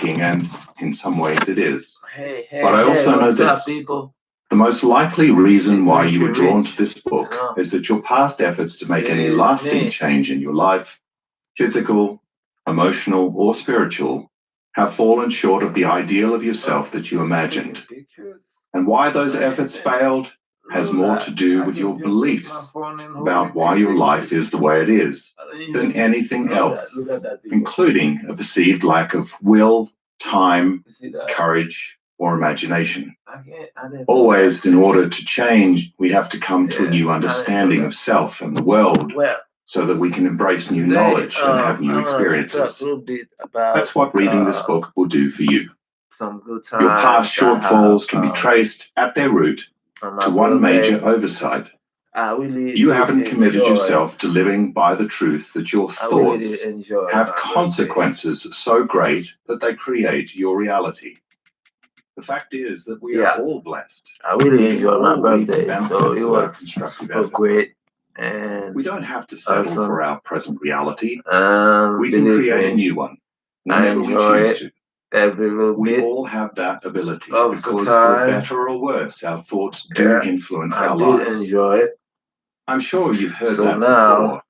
breathtaking, and in some ways it is. Hey, But hey, I hey, also know what's up, this. people? The most likely reason It's why you Ricky were drawn to Rich. this book No, is that your past efforts to make any it's lasting me. change in your life, physical, emotional, or spiritual, have fallen short of the ideal of Oh, yourself that you taking imagined. pictures? And why those efforts failed has Look more at to do I with can your just use my beliefs phone and hold about it, why take your life pictures. is the way it is I don't than even anything know that. else, Look at that, people. including a perceived lack of will, time, You see that? courage, or imagination. I didn't know that. Always, in order to change, we have to come to a Yeah, new I didn't know understanding that. of self and the world Well, so that we can embrace new today, knowledge and have new I'm gonna talk experiences. a little bit about That's what reading this book will do for you. some good Your past times I have shortfalls can be traced at their root on to my one birthday. major oversight. I really You did haven't committed enjoy. yourself to living by the truth that your I really did thoughts enjoy have my birthday. consequences so great that they create your reality. The fact is that we are Yeah, all blessed. I really We can enjoyed my all reap the birthday, so benefits it of our was constructive super efforts. great and We don't have to settle awesome. for our present reality. We can Believe create a me, new one I whenever we enjoy choose it to. every little We bit all have that ability of the because, for time. better or worse, our thoughts do Yeah, influence I our did lives. enjoy it. I'm sure you've heard So that now before,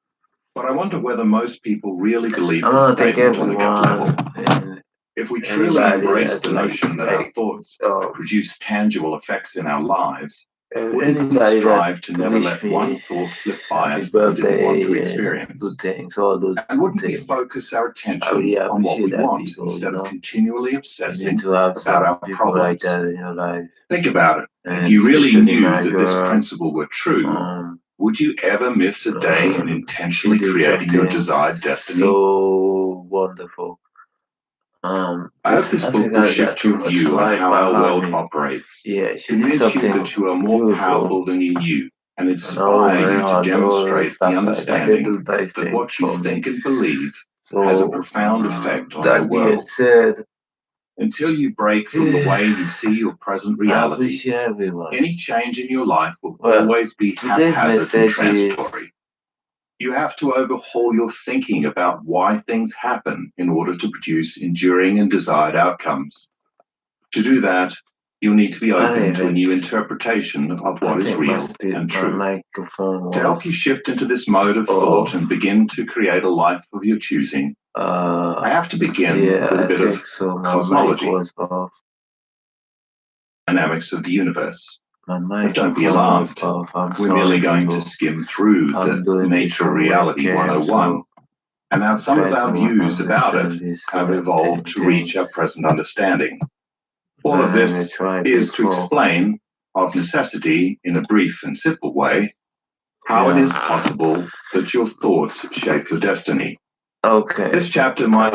but I wonder whether most people really believe I'm this gonna thank statement on a gut level. everyone and If we truly anybody embrace that the notion that our thoughts produce tangible effects in our lives, wouldn't we anybody that strive to never wish let one me thought slip by happy us that we didn't want to birthday and experience? good things, all those And good wouldn't we things. focus our I attention really on what appreciate we that, want people. instead of continually You need obsessing to have about some our people like problems? that in your life, Think about it. If and you really especially knew my that this girl. principle were true, would you ever miss a day in She intentionally did creating your something desired destiny? so wonderful. I hope this I book think will I got shift too your much view on light how our behind world me. operates, Yeah, she did convince you something that you are more beautiful. powerful than you knew, and And inspire you to all demonstrate the stuff like that. They understanding do nice that things what you for me. think and believe has a So profound effect on your that being world. said, Until you break from the way you see your present I reality, appreciate everyone. any change in your life will Well, always be today's haphazard and message is transitory. You have to overhaul your thinking about why things happen in order to produce enduring and desired outcomes. To do that, you'll need to be I open to a even new interpretation of I what is think my real and my true. microphone To help you was shift into this mode of thought off. and begin to create a life of your choosing, I have to begin Yeah, with a I bit of think so. My mic cosmology, was off. dynamics of the universe. My But don't be microphone was alarmed. off. I'm We're merely sorry, going to people. skim through I'm the doing this nature of on reality webcam, 101, so and how I'm some of trying our to views about it understand this have evolved to reach our things. present understanding. All of I'm gonna this try is to before. explain, of necessity, in a brief and simple way, how it is Yeah. possible that your thoughts shape your destiny. Okay. This chapter might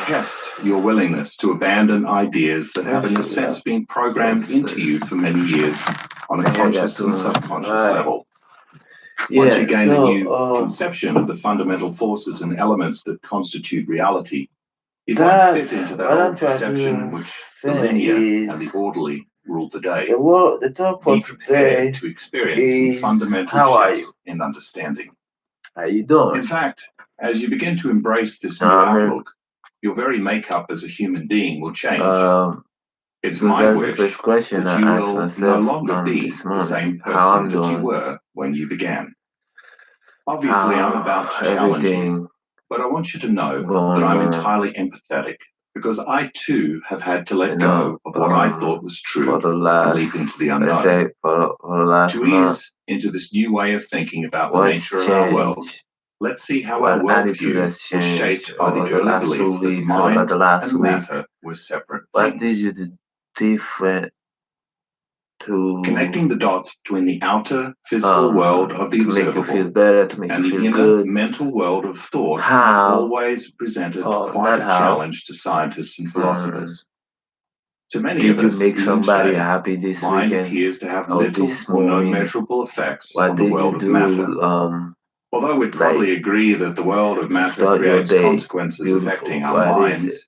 test your willingness to abandon ideas that have, in a sense, been programmed into you for many years on a conscious and subconscious level. Once you gain a new conception of the fundamental forces and elements that constitute reality, it won't fit into that old perception in which the linear and the orderly rule the day. The talk Be for prepared today to experience some is fundamental how are shifts you? in understanding. How you doing? In fact, as you begin to embrace this new outlook, your very makeup as a human being will change. It's my wish that you will no longer be the same person that you were when you began. Obviously, I'm about to challenge you, but I want you to know that I'm entirely empathetic because I too have had to let go of what I thought was true and leap into the unknown. To ease into this new way of thinking about the nature of our world, let's see how our worldview was shaped by the early belief that mind and matter were separate What did things. you do different to Connecting the dots between the outer physical world of the to make you feel observable better, to make and you the feel inner good? mental world of thought has How? always presented quite Not a how. challenge to scientists and philosophers. To many Did of you us, make even somebody today, happy this mind weekend appears to have or little this or no morning? measurable effects What on the did you world of matter. do? Although we'd probably agree that the world of to matter start your creates day consequences beautiful. affecting our What is it? minds,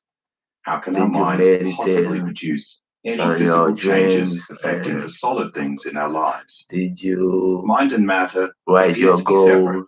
how can our Did you minds meditate possibly produce any on your physical changes dreams? affecting the solid things in our lives? Did you Mind and matter write appear your to be separate. goals?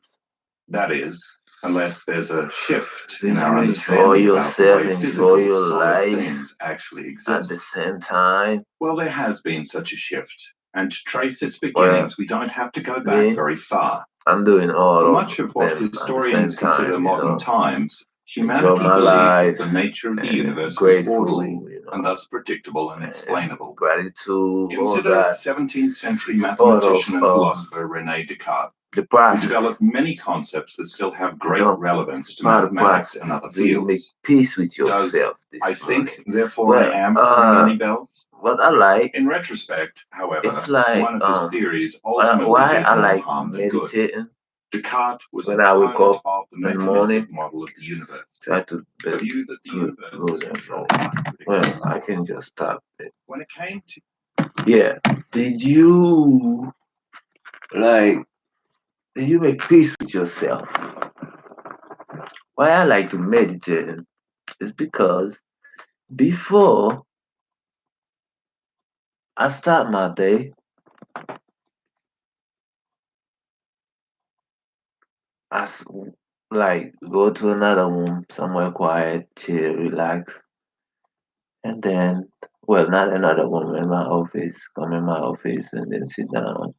That is, unless there's a shift in our understanding about the way physical, solid things actually exist. At the same time? Well, there has been such a shift, and to trace its beginnings, we don't have to go back very far. I'm doing all For much of what historians consider modern times, humanity believed that the nature of the universe was orderly and thus predictable and explainable. Gratitude. Consider 17th century mathematician and philosopher Rene Descartes, who developed many concepts that still have great relevance to mathematics and other fields. Make peace with yourself. Does I think, therefore I am ring any bells? What I like, in retrospect, however, it's like, one of his theories ultimately did more harm than good. Descartes was when I wake up of the in the morning, model of the universe. Try to The view that the universe is controlled by well, I can just stop it. When it came to did you make peace with yourself? Why I like to meditate is because before I start my day, like go to another room, somewhere quiet, chill, relax, and then, well, not another room, in my office, come in my office and then sit down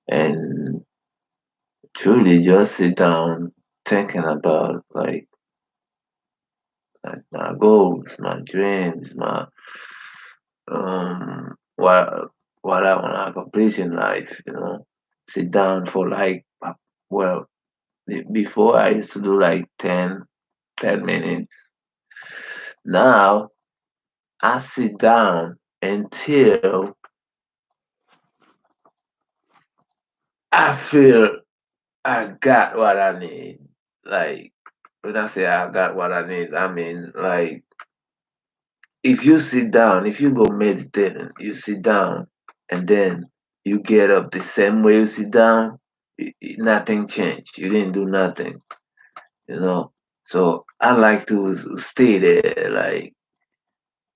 and truly just sit down thinking about like my goals, my dreams, my what I want to accomplish in life. Sit down for like well, before I used to do like 10 minutes. Now I sit down until I feel I got what I need. Like when I say I got what I need, I mean like if you sit down, if you go meditating, you sit down and then you get up the same way you sit down, nothing changed. You didn't do nothing, you know. So I like to stay there, like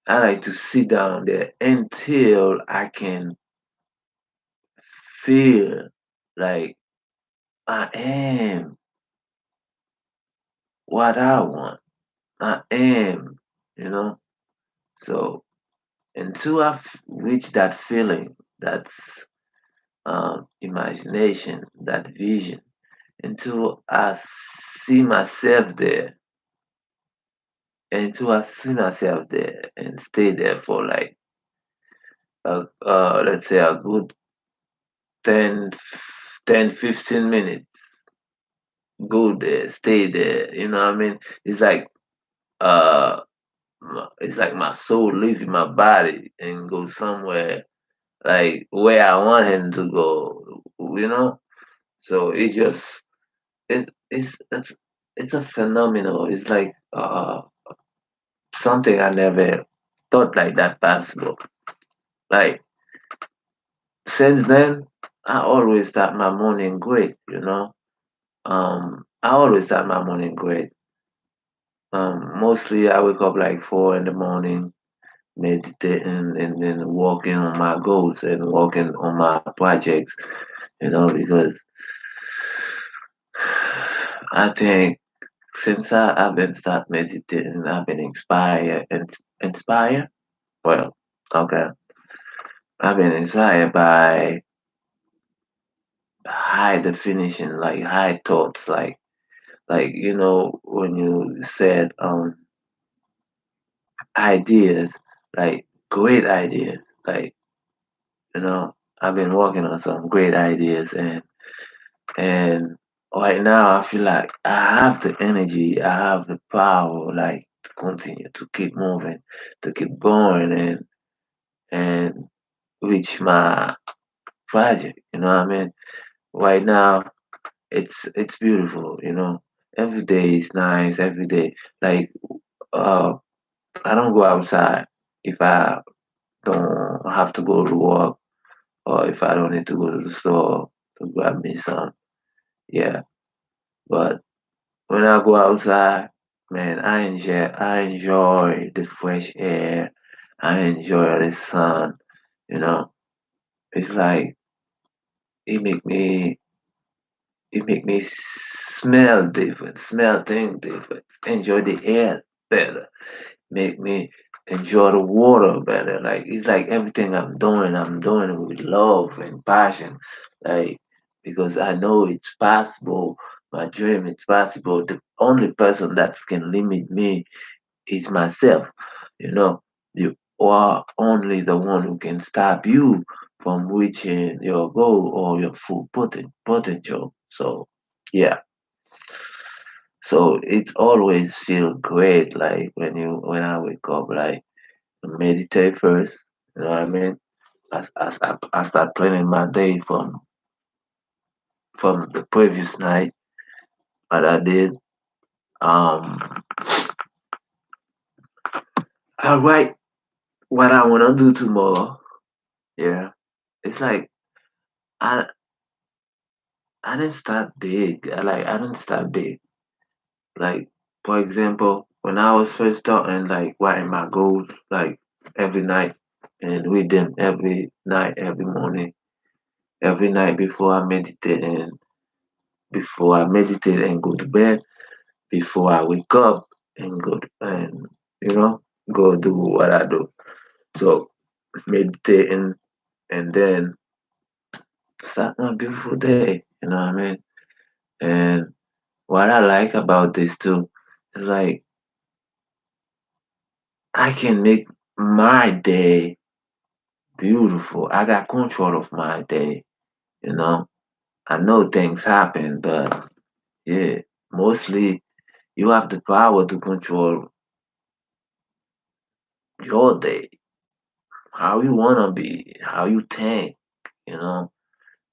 I like to sit down there until I can feel like I am what I want. I am, you know. So until I reach that feeling, that's imagination, that vision, until I see myself there, until I see myself there and stay there for like, let's say a good 10, 10, 15 minutes. Go there, stay there. You know what I mean? It's like, uh, it's like my soul leaving my body and go somewhere like where I want him to go. So it, it's it's it's a phenomenal. It's like something I never thought like that possible. Like since then, I always start my morning great. I always start my morning great. Mostly I wake up like 4 in the morning, meditating and then working on my goals and working on my projects. Because I think since I've been start meditating, I've been inspired. Well, okay, I've been inspired by high definition, like high thoughts, like when you said ideas, like great ideas, like I've been working on some great ideas, and right now I feel like I have the energy, I have the power, like to continue to keep moving, to keep going, and reach my project. You know what I mean? Right now, it's beautiful. Every day is nice. Every day, like uh, I don't go outside if I don't have to go to work or if I don't need to go to the store to grab me some. Yeah, but when I go outside, man, I enjoy the fresh air. I enjoy the sun. You know, it's like it make me it make me smell different, smell things different, enjoy the air better, make me enjoy the water better. Like it's like everything I'm doing it with love and passion. Like because I know it's possible. My dream is possible. The only person that can limit me is myself. You know, you are only the one who can stop you from reaching your goal or your full potential. So yeah. So it always feel great like when I wake up like meditate first. You know what I mean? I start planning my day from the previous night. What I did. Um, I write what I wanna do tomorrow. Yeah, it's like I I didn't start big. I didn't start big. Like for example, when I was first starting like writing my goals like every night and read them every night, every morning, every night before I meditate and go to bed, before I wake up and and you know go do what I do. So meditating and then start a beautiful day. You know what I mean? And what I like about this too is like I can make my day beautiful. I got control of my day. You know, I know things happen, but yeah, mostly you have the power to control your day, how you wanna be, how you think, you know,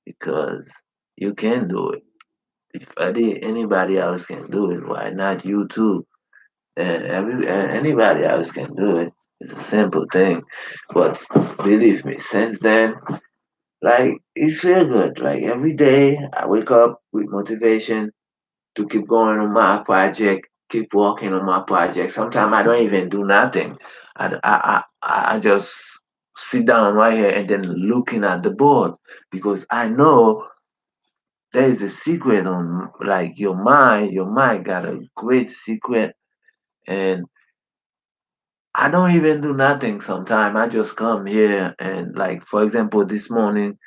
because you can do it. If anybody else can do it, why not you too? And anybody else can do it. It's a simple thing, but believe me, since then, like it's feel good. Like every day, I wake up with motivation to keep going on my project, keep working on my project. Sometimes I don't even do nothing. I just sit down right here and then looking at the board because I know there is a secret on like your mind. Your mind got a great secret, and I don't even do nothing. Sometimes I just come here and like for example this morning.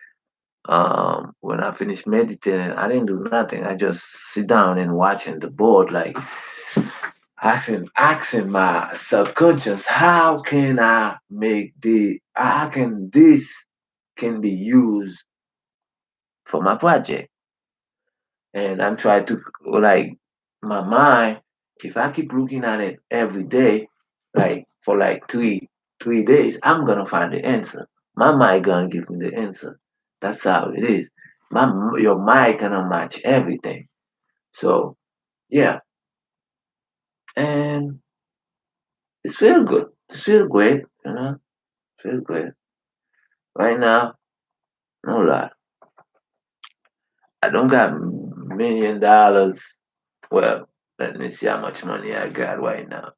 When I finished meditating, I didn't do nothing. I just sit down and watching the board, like asking my subconscious, how can this can be used for my project? And I'm trying to like my mind, if I keep looking at it every day, like for like three days, I'm gonna find the answer. My mind gonna give me the answer. That's how it is. Your mind gonna match everything. So yeah, and it feel good. It feel great, you know. Feel great. Right now, no lie. I don't got $1 million. Well, let me see how much money I got right now.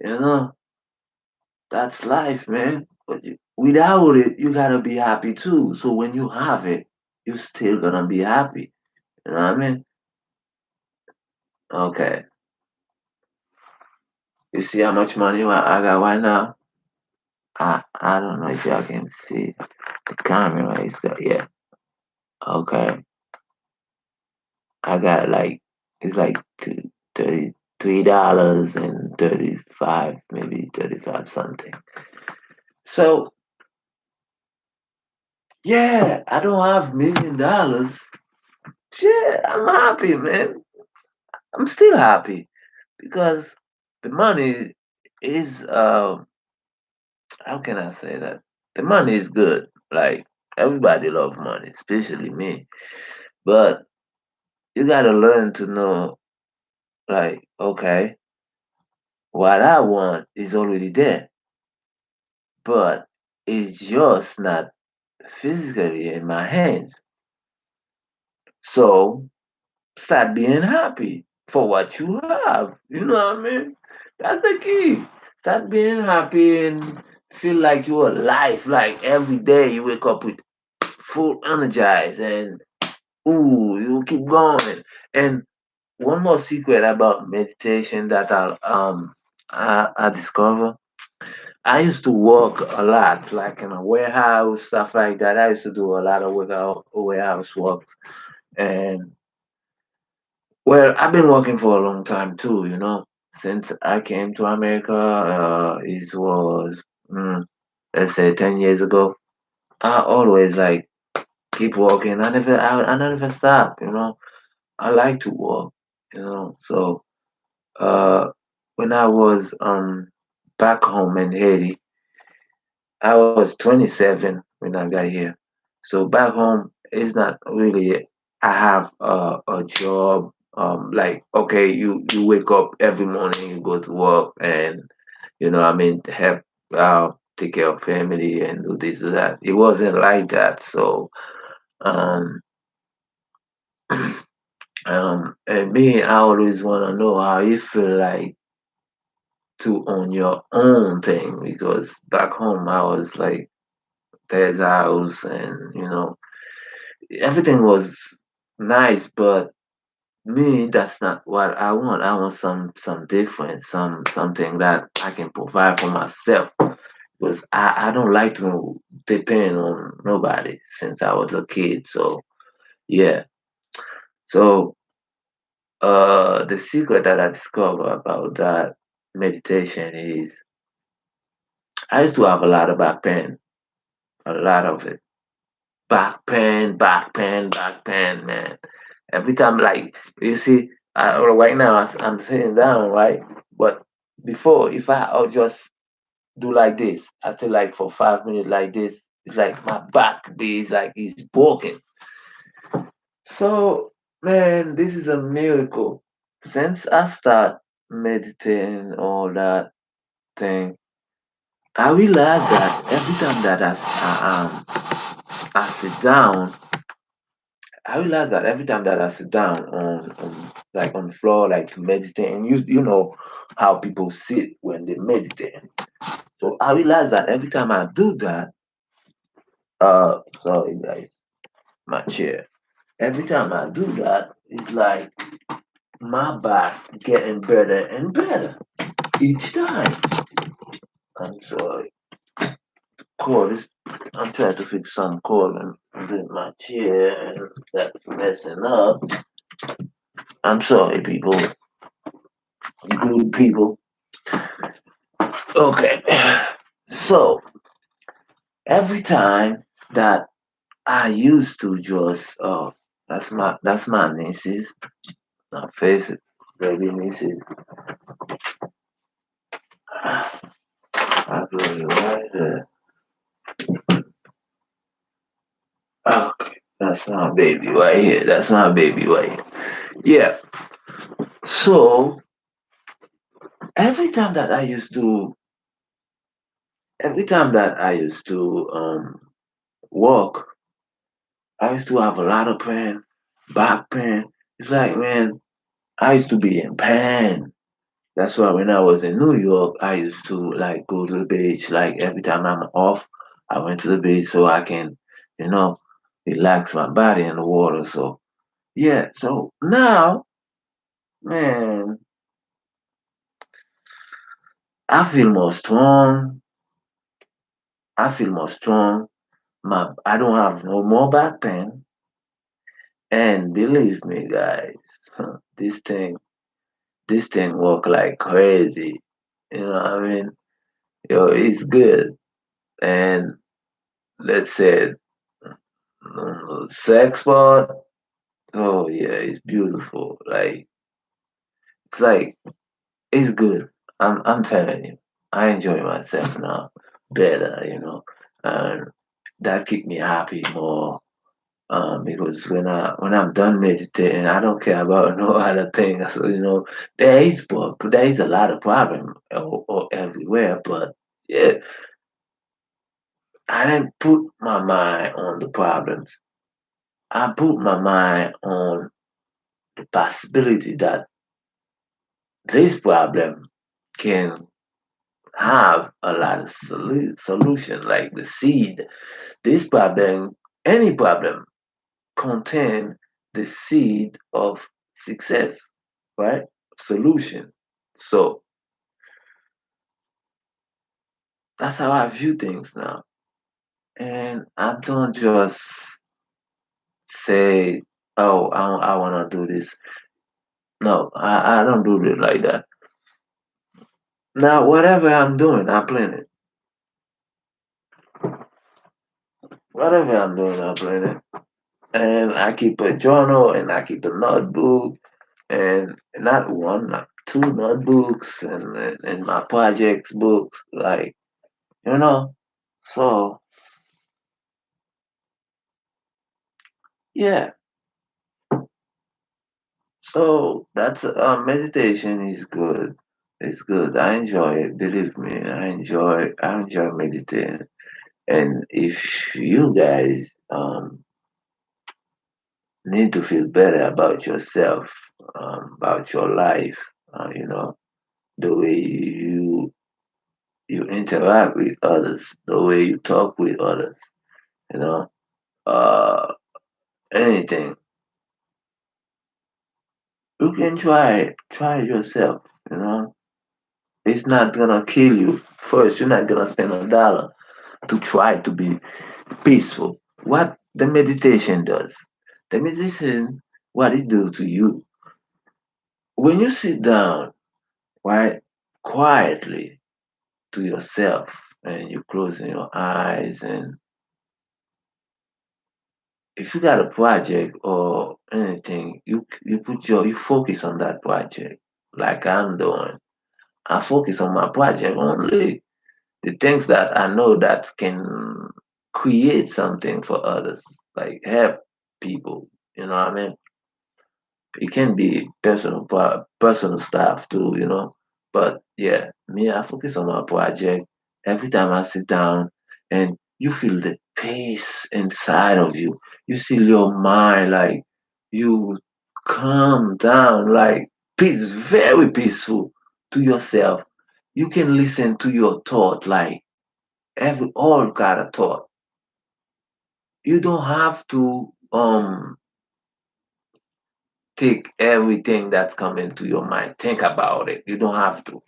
You know, that's life, man. But without it, you gotta be happy too. So when you have it, you still gonna be happy. You know what I mean? Okay. You see how much money I got right now? I don't know if y'all can see the camera. It's got yeah. Okay. I got like it's like $33 and 35, maybe 35 something. So yeah, I don't have $1 million. Yeah, I'm happy, man. I'm still happy because the money is how can I say that? The money is good. Like everybody love money, especially me. But you gotta learn to know like, okay, what I want is already there, but it's just not physically in my hands. So start being happy for what you have. You know what I mean? That's the key. Start being happy and feel like you're alive. Like every day you wake up with full energized and ooh, you keep going. And one more secret about meditation that I discover. I used to work a lot, like in a warehouse, stuff like that. I used to do a lot of warehouse works, and well, I've been working for a long time too. Since I came to America, it was let's say 10 years ago. I always like keep working. I never stop. I like to work. So uh, when I was back home in Haiti, I was 27 when I got here. So back home, it's not really. I have a job. Like okay, you wake up every morning, you go to work, and help take care of family and do this or that. It wasn't like that. So um, and me, I always want to know how you feel like to own your own thing because back home I was like there's house and everything was nice, but me that's not what I want. I want some different, something that I can provide for myself because I don't like to depend on nobody since I was a kid. So yeah. So the secret that I discovered about that meditation is I used to have a lot of back pain, a lot of it. Back pain, man. Every time, like, you see, right now I'm sitting down, right? But before, if I'll just do like this, I stay like for 5 minutes like this, it's like my back is like it's broken. So, man, this is a miracle. Since I start meditating all that thing, I realized that every time that I sit down, I realize that every time that I sit down on like on the floor, like to meditate, and you know how people sit when they meditate. So I realize that every time I do that, sorry guys, my chair. Every time I do that, it's like my back getting better and better each time. I'm sorry, cord is. I'm trying to fix some cord in my chair, and that's messing up. I'm sorry, people, good people. Okay. So every time that I used to just that's my nieces, my face baby nieces. I put it right there. Okay, that's my baby right here. That's my baby right here. Yeah. So every time that I used to every time that I used to walk, I used to have a lot of pain, back pain. It's like man, I used to be in pain. That's why when I was in New York, I used to like go to the beach. Like every time I'm off, I went to the beach so I can, you know, relax my body in the water. So yeah. So now, man, I feel more strong. I feel more strong. I don't have no more back pain. And believe me, guys, this thing, this thing work like crazy. You know what I mean? Yo, it's good. And let's say sex part. Oh yeah, it's beautiful. Like it's like it's good. I'm telling you, I enjoy myself now better. And that keep me happy more. Because when I'm done meditating, I don't care about no other thing. So there is a lot of problem everywhere, but yeah, I didn't put my mind on the problems. I put my mind on the possibility that this problem can have a lot of solution, like the seed. This problem any problem contain the seed of success, right? Solution. So that's how I view things now. And I don't just say, oh, I want to do this. No, I don't do it like that. Now, whatever I'm doing, I plan it. Whatever I'm doing, I plan it. And I keep a journal and I keep a notebook and not one, not two notebooks and my projects books, like, you know. So, yeah. So that's meditation is good. It's good. I enjoy it. Believe me, I enjoy meditating. And if you guys need to feel better about yourself, about your life, the way you interact with others, the way you talk with others, you know, uh, anything, you can try it yourself, you know. It's not gonna kill you. First, you're not gonna spend $1 to try to be peaceful. What the meditation does, the meditation, what it do to you, when you sit down, right, quietly to yourself, and you closing your eyes, and if you got a project or anything, you focus on that project, like I'm doing. I focus on my project only, the things that I know that can create something for others, like help people. You know what I mean? It can be personal stuff too, But yeah, me, I focus on my project. Every time I sit down, and you feel the peace inside of you. You see your mind, like you calm down, like peace, very peaceful to yourself. You can listen to your thought, like every all got a thought. You don't have to take everything that's coming to your mind. Think about it. You don't have to.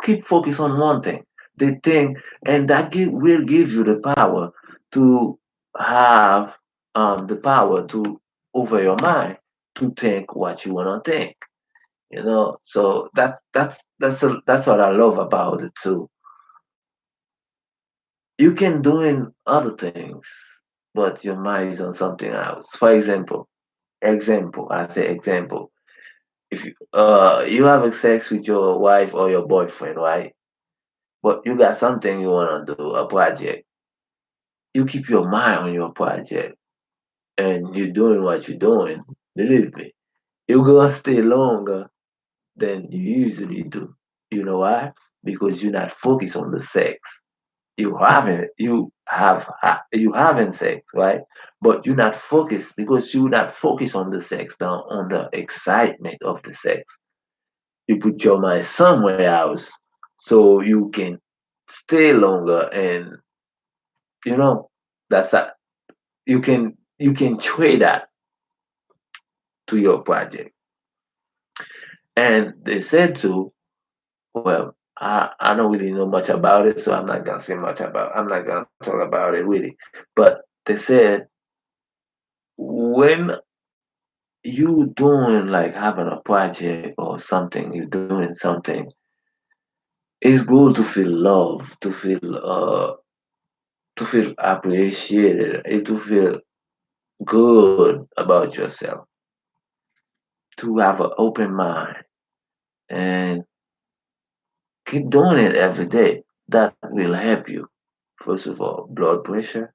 Keep focus on one thing. The thing, and will give you the power to have the power to over your mind to think what you want to think. So that's what I love about it too. You can doing other things, but your mind is on something else. For example, I say example. If you have sex with your wife or your boyfriend, right? But you got something you wanna do, a project. You keep your mind on your project and you're doing what you're doing. Believe me, you're gonna stay longer than you usually do. You know why? Because you're not focused on the sex. You having sex, right? But you're not focused because you're not focused on the sex, now on the excitement of the sex. You put your mind somewhere else so you can stay longer, and you know that's a, you can trade that to your project. And they said to, well, I don't really know much about it, so I'm not gonna talk about it really. But they said when you doing like having a project or something, you're doing something, it's good to feel love, to feel appreciated, and to feel good about yourself, to have an open mind, and keep doing it every day. That will help you. First of all, blood pressure,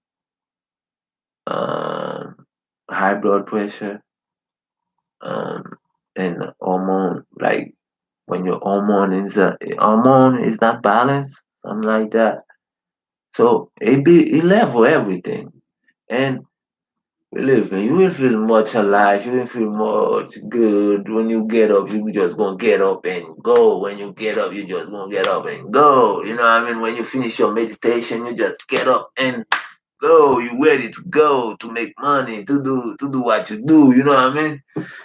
um, high blood pressure, um, and hormone. Like when your hormone is not balanced, something like that. So it level everything, and believe me, you will feel much alive. You will feel much good when you get up. You just gonna get up and go. When you get up, you just gonna get up and go. You know what I mean? When you finish your meditation, you just get up and go, you ready to go to make money, to do what you do. You know what I mean?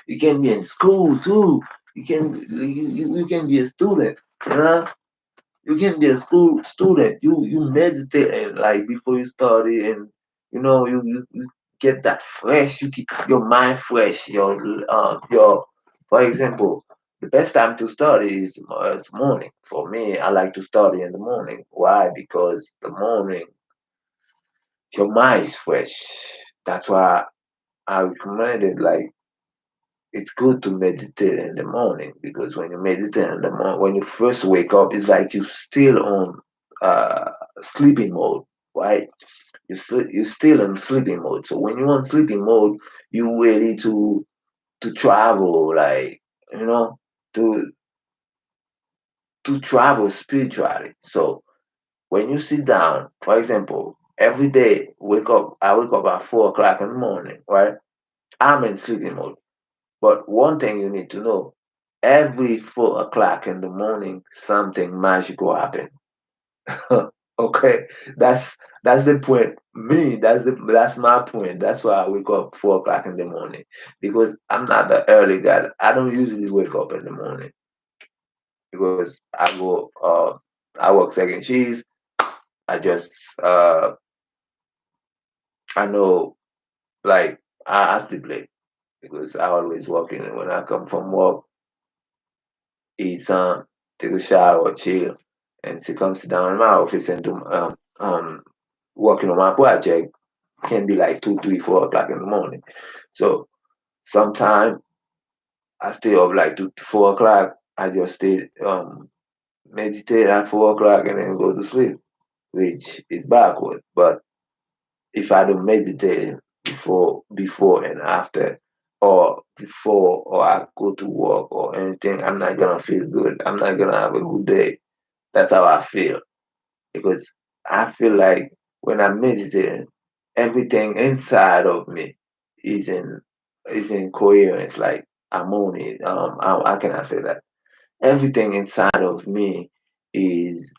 You can be in school too. You can be a student. You know? You can be a school student. You meditate and like before you study, and you get that fresh. You keep your mind fresh. Your For example, the best time to study is morning. For me, I like to study in the morning. Why? Because the morning your mind is fresh. That's why I recommended, like, it's good to meditate in the morning, because when you meditate in the morning, when you first wake up, it's like you still on sleeping mode, right? You're still in sleeping mode. So when you're on sleeping mode, you ready to travel, like, you know, to to travel spiritually. So when you sit down, for example, every day I wake up at 4 o'clock in the morning, right? I'm in sleeping mode. But one thing you need to know, every 4 o'clock in the morning, something magical happen. Okay, that's the point. That's my point. That's why I wake up 4 o'clock in the morning, because I'm not the early guy. I don't usually wake up in the morning because I work second shift. I just I know, like, I sleep late because I always working, and when I come from work, eat some, take a shower, chill, and she comes down in my office and do working on my project. Can be like 2, 3, 4 o'clock in the morning. So sometimes I stay up like 2 4 o'clock. I just stay meditate at 4 o'clock and then go to sleep, which is backward. But if I don't meditate before and after, or before or I go to work or anything, I'm not gonna feel good. I'm not gonna have a good day. That's how I feel, because I feel like when I'm meditating, everything inside of me is in coherence, like harmony. How can I say that? Everything inside of me is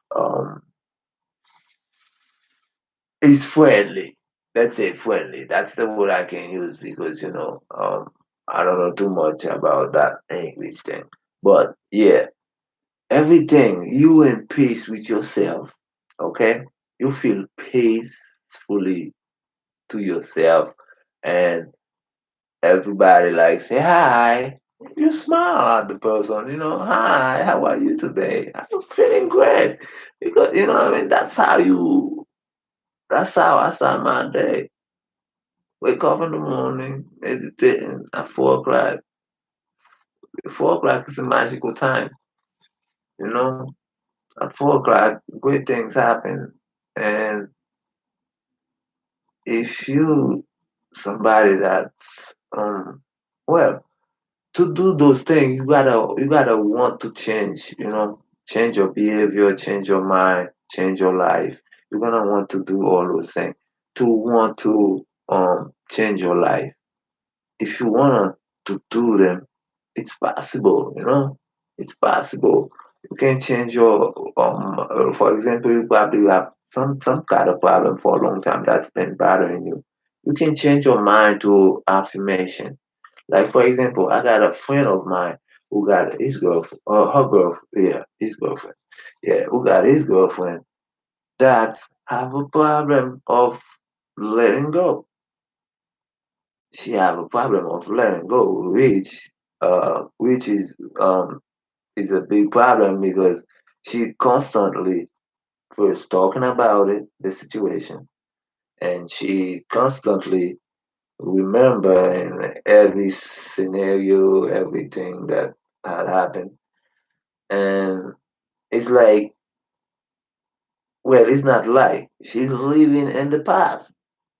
friendly. Let's say friendly. That's the word I can use, because I don't know too much about that English thing. But yeah, everything, you in peace with yourself, okay? You feel peacefully to yourself, and everybody like say hi. You smile at the person, hi, how are you today? I'm feeling great. Because what I mean, that's how I start my day. Wake up in the morning, meditating at 4 o'clock. 4 o'clock is a magical time, you know. At 4 o'clock, great things happen. And if you somebody that's well, to do those things, you gotta want to change, change your behavior, change your mind, change your life. You're gonna want to do all those things to want to change your life. If you wanna to do them, it's possible, it's possible. You can change your for example, you probably have some kind of problem for a long time that's been bothering you. You can change your mind to affirmation. Like, for example, I got a friend of mine who got his girlfriend, or her girlfriend, yeah, his girlfriend, yeah, who got his girlfriend that have a problem of letting go. She have a problem of letting go, which is a big problem, because she constantly first talking about it, the situation, and she constantly remembering every scenario, everything that had happened. And it's like, well, it's not like she's living in the past,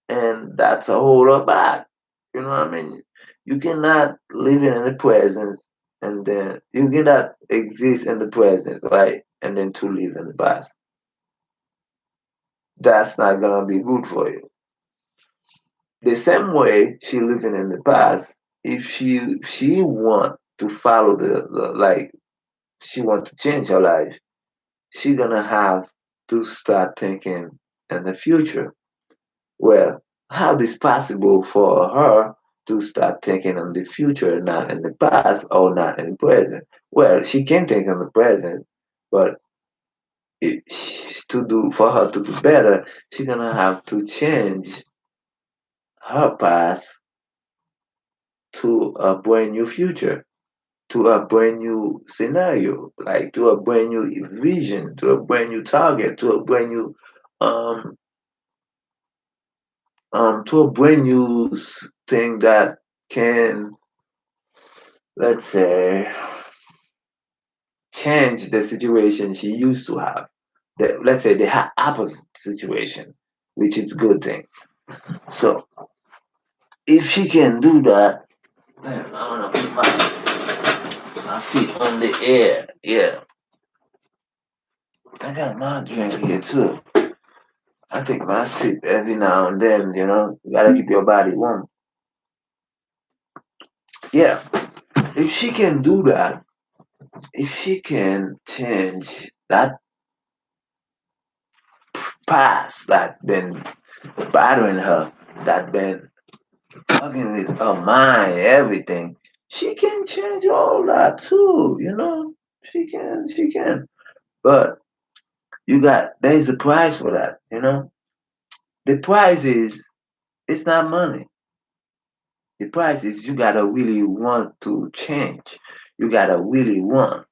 and that's a whole lot bad. You know what I mean? You cannot live in the present, and then you cannot exist in the present, right? And then to live in the past. That's not gonna be good for you. The same way she living in the past, if she want to follow the like she want to change her life, she gonna have to start thinking in the future. Well, how is possible for her to start thinking on the future, not in the past or not in the present? Well, she can think on the present, but to do for her to do better, she's gonna have to change her past to a brand new future, to a brand new scenario, like to a brand new vision, to a brand new target, to a brand new um to a brand new thing that can, let's say, change the situation she used to have. Let's say the opposite situation, which is good things. So if she can do that, then I'm gonna put my feet on the air. Yeah, I got my drink here too. I take my sip every now and then. You gotta keep your body warm. Yeah, if she can do that, if she can change that past that been bothering her, that been fucking with her mind, everything, she can change all that too. She can. But there's a price for that. The price is, it's not money. The price is you gotta really want to change. You gotta really want,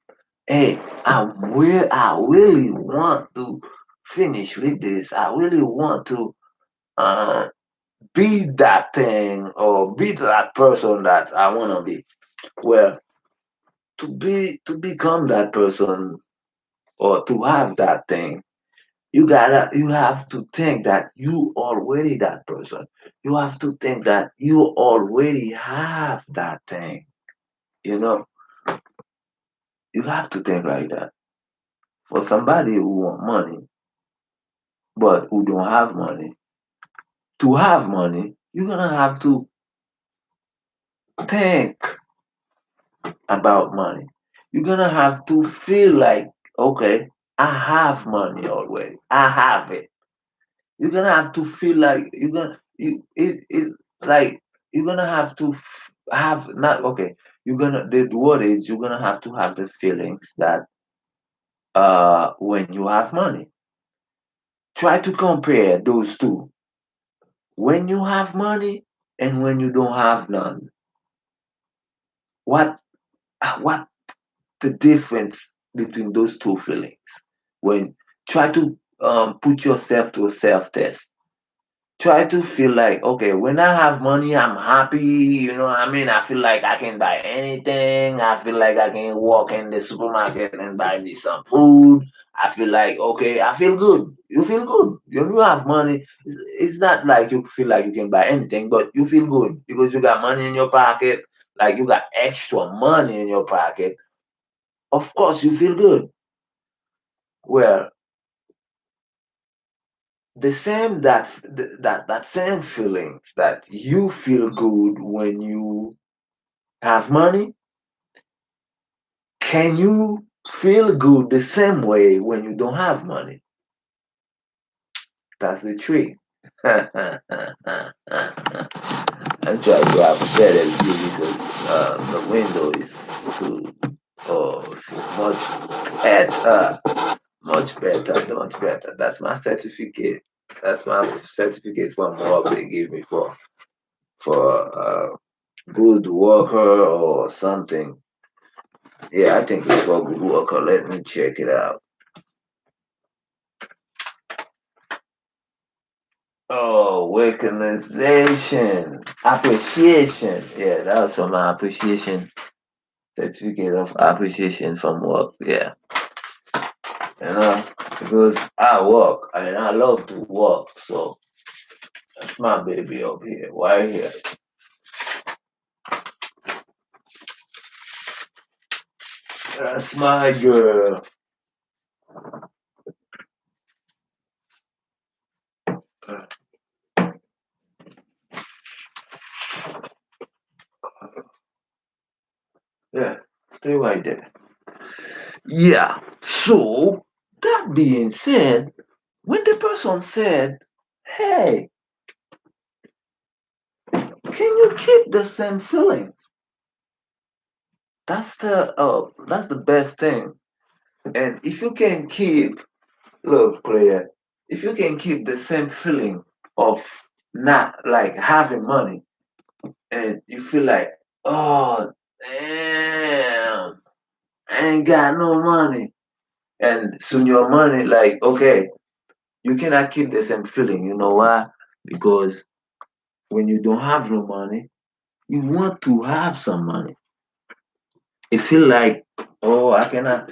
hey, I really want to finish with this. I really want to uh, be that thing or be that person that I wanna be. Well, to become that person or to have that thing, you have to think that you already that person. You have to think that you already have that thing. You know, you have to think like that. For somebody who want money but who don't have money, to have money, you're gonna have to think about money. You're gonna have to feel like, okay, I have money already. I have it. You're gonna have to feel like you're gonna you it like you're gonna have to have not okay. The word is you're gonna have to have the feelings that when you have money. Try to compare those two. When you have money and when you don't have none. What what the difference between those two feelings? When try to put yourself to a self test. Try to feel like, okay, when I have money, I'm happy. You know what I mean? I feel like I can buy anything. I feel like I can walk in the supermarket and buy me some food. I feel like, okay, I feel good. You feel good. When you have money, it's not like you feel like you can buy anything, but you feel good because you got money in your pocket, like you got extra money in your pocket. Of course, you feel good. Well, the same that same feelings that you feel good when you have money, can you feel good the same way when you don't have money? That's the trick. I'm trying to have a better view because the window is too much better, much better, much better. That's my certificate. That's my certificate from work they give me for good worker or something. Yeah, I think it's for good worker. Let me check it out. Oh, recognition, appreciation. Yeah, that was from my appreciation certificate of appreciation from work. Yeah, because I work and I love to work. So that's my baby up here, right here. That's my girl. Yeah, stay right there. Yeah. So that being said, when the person said, "Hey, can you keep the same feelings? That's the best thing. And if you can keep, look, player, if you can keep the same feeling of not like having money, and you feel like, oh damn, I ain't got no money, and soon your money, like, okay, you cannot keep the same feeling. You know why? Because when you don't have no money, you want to have some money. It feel like, oh, I cannot.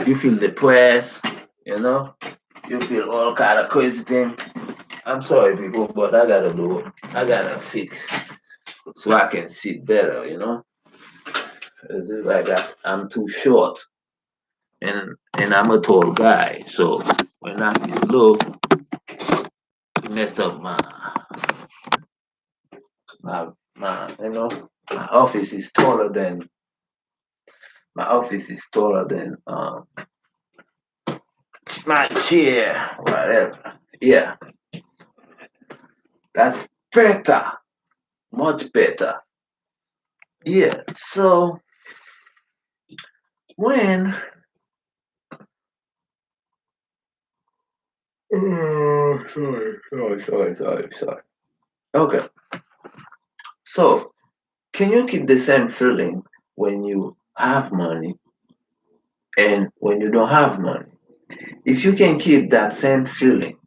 You feel depressed. You know, you feel all kind of crazy thing. I'm sorry, people, but I gotta do. I gotta fix so I can sit better. It's just like I'm too short, and I'm a tall guy. So when I sit low, it mess up my my office is taller than my office is taller than my chair, whatever. Yeah, that's better, much better. Yeah. So when sorry. Okay. So can you keep the same feeling when you have money and when you don't have money? If you can keep that same feeling,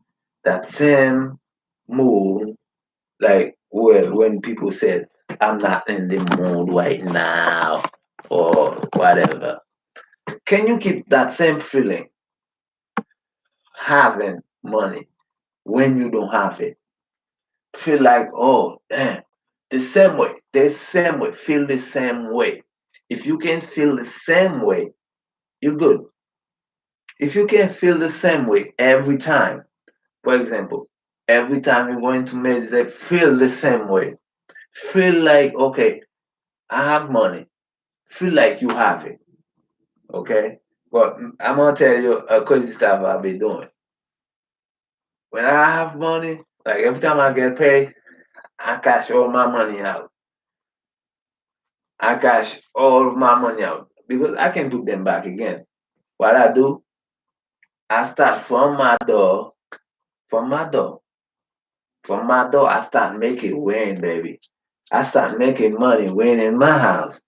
that same mood, like when people said, I'm not in the mood right now, or whatever, can you keep that same feeling having money when you don't have it? Feel like, oh, damn, the same way, feel the same way. If you can feel the same way, you're good. If you can feel the same way every time, for example, every time you're going to meditate, feel the same way. Feel like, okay, I have money. Feel like you have it. Okay? But I'm gonna tell you a crazy stuff I've been doing. When I have money, like every time I get paid, I cash all my money out. I cash all my money out because I can put them back again. What I do, I start from my door, from my door. I start making rain, baby. I start making money rain in my house.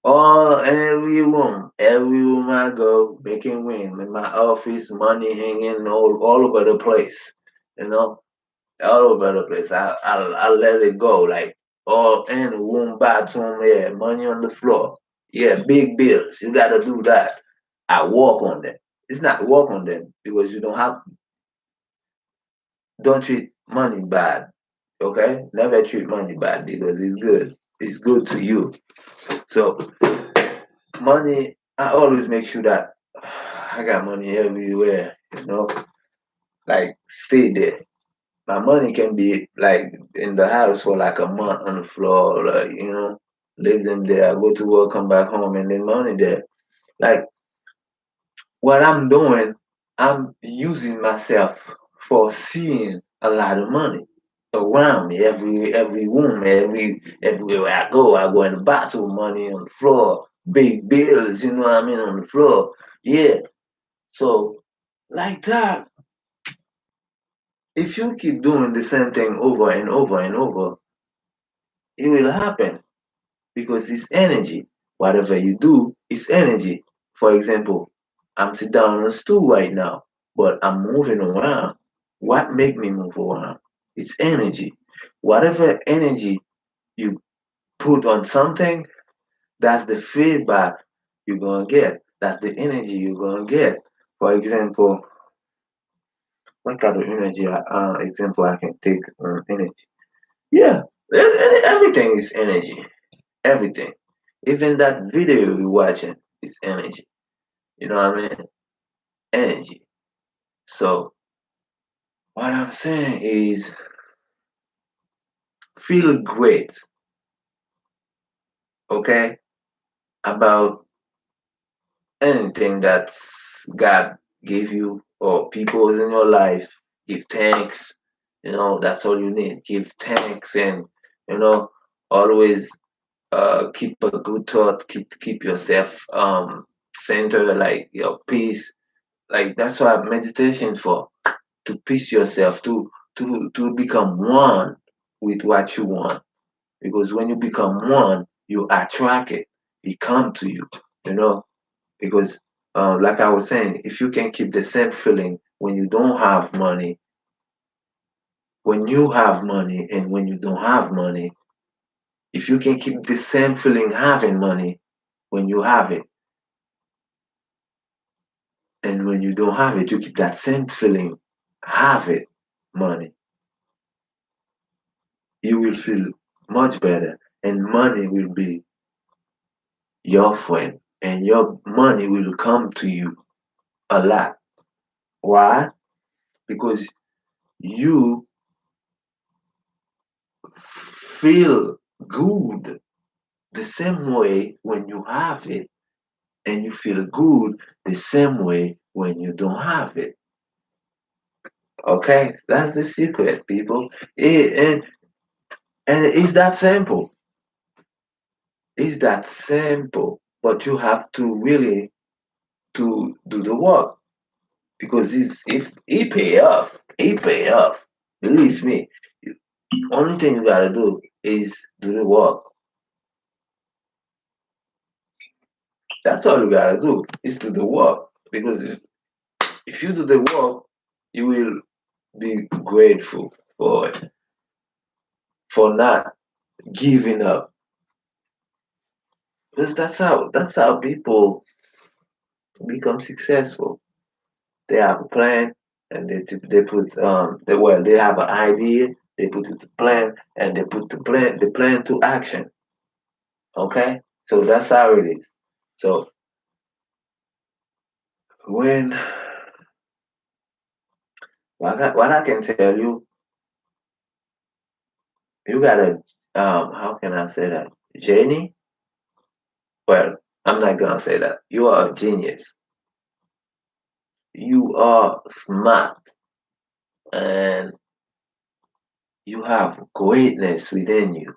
All every room I go, making rain in my office, money hanging all over the place. You know, all over the place. I let it go like all in room, bathroom, yeah, money on the floor. Yeah, big bills. You gotta do that. I work on them. It's not work on them because you don't treat money bad. Okay? Never treat money bad because it's good. It's good to you. So money, I always make sure that I got money everywhere, like stay there. My money can be like in the house for like a month on the floor, like, leave them there. I go to work, come back home, and then money there. Like what I'm doing, I'm using myself for seeing a lot of money around me, every room, everywhere I go in the bathroom, money on the floor, big bills, you know what I mean, on the floor. Yeah. So like that, if you keep doing the same thing over and over and over, it will happen because it's energy. Whatever you do is energy. For example, I'm sitting down on a stool right now, but I'm moving around. What make me move around? It's energy. Whatever energy you put on something, that's the feedback you're gonna get. That's the energy you're gonna get. For example, what kind of energy example I can take on energy? Yeah, everything is energy. Everything. Even that video you're watching is energy. You know what I mean? Energy. So what I'm saying is feel great, okay? About anything that God gave you or people in your life. Give thanks. That's all you need. Give thanks and you know always keep a good thought, keep yourself centered, like your peace. Like that's what meditation for, to peace yourself, to become one with what you want. Because when you become one, you attract it. It come to you, you know. Because like I was saying, if you can keep the same feeling when you don't have money, when you have money and when you don't have money, if you can keep the same feeling having money when you have it, and when you don't have it, you keep that same feeling have it money, you will feel much better, and money will be your friend, and your money will come to you a lot. Why? Because you feel good the same way when you have it, and you feel good the same way when you don't have it. Okay, that's the secret, people. And it's that simple. It's that simple. But you have to really to do the work, because it pay off. It pay off. Believe me. Only thing you gotta do is do the work. That's all you gotta do is do the work. Because if you do the work, you will be grateful for not giving up. Because that's how people become successful. They have a plan, and they put they have an idea, they put it to plan, and they put the plan to action. Okay, so that's how it is. So when what I can tell you, you gotta how can I say that, Jenny? Well, I'm not gonna say that. You are a genius. You are smart, and you have greatness within you.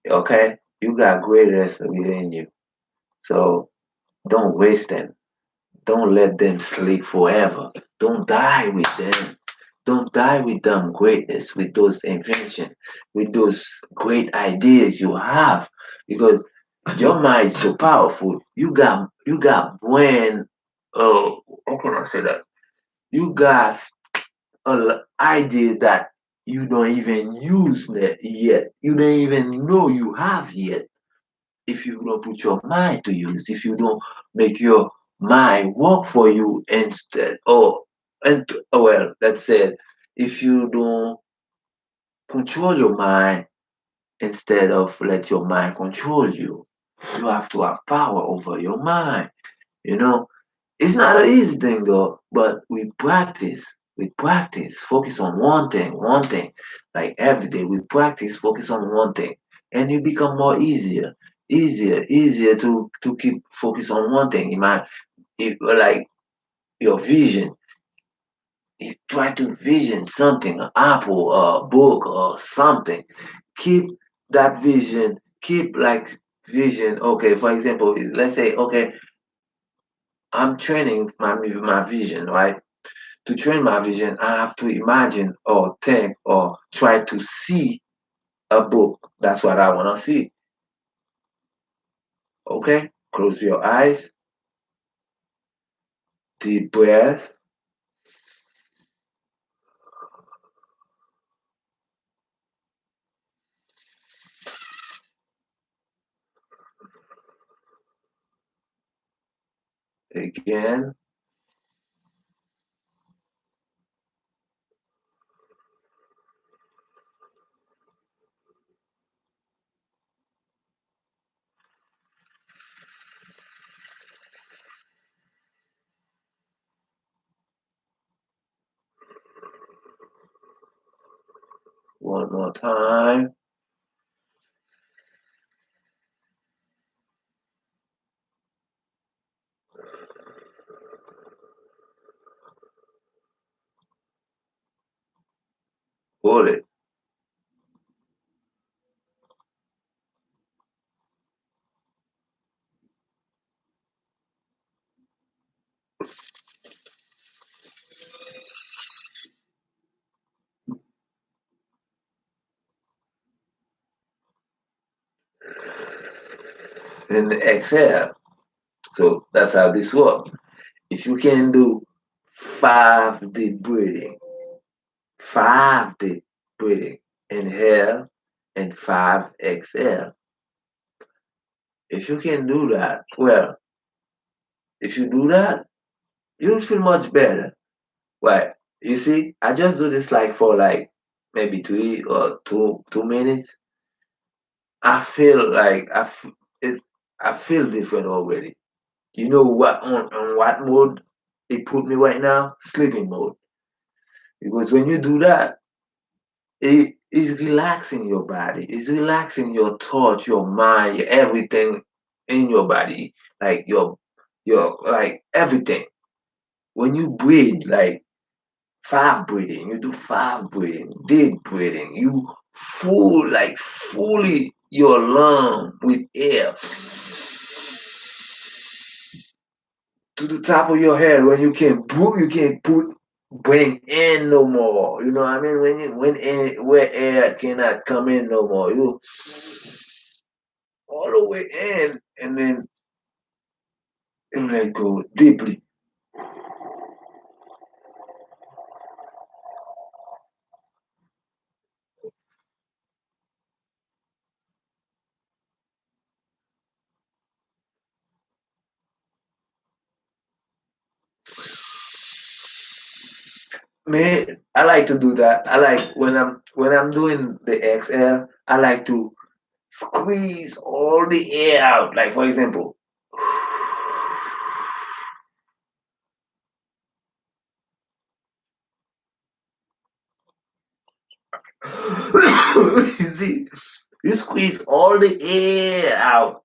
Okay, you got greatness within you. So don't waste them. Don't let them sleep forever. Don't die with them. Don't die with them greatness, with those inventions, with those great ideas you have. Because your mind is so powerful. You got brain, how can I say that? You got an idea that you don't even use yet. You don't even know you have yet, if you don't put your mind to use, if you don't make your mind work for you instead, well, let's say, if you don't control your mind instead of let your mind control you, you have to have power over your mind. You know, it's not an easy thing though, but we practice. We practice, focus on one thing. Like every day, we practice, focus on one thing, and it become more easier to keep focus on one thing. Like your vision. You try to vision something, an apple, a book, or something. Keep that vision. Keep like vision. Okay, for example, let's say, okay, I'm training my vision, right? To train my vision, I have to imagine or think or try to see a book. That's what I want to see. Okay? Close your eyes, deep breath. Again. One more time. Hold it. And exhale. So that's how this works. If you can do 5 deep breathing, 5 deep breathing, inhale and 5 exhale. If you can do that, well, if you do that, you'll feel much better. Right. You see, I just do this like for like maybe 2 minutes. I feel like it. I feel different already. You know what on what mode it put me right now? Sleeping mode. Because when you do that, it is relaxing your body. It's relaxing your thoughts, your mind, everything in your body, like your like everything. When you breathe, like 5 breathing, you do 5 breathing, deep breathing, you fully your lung with air to the top of your head. When you can't bring in no more. You know what I mean? Where air cannot come in no more, you all the way in, and then you let go deeply. Me, I like to do that. I like when I'm doing the exhale, I like to squeeze all the air out. Like for example, you see, you squeeze all the air out.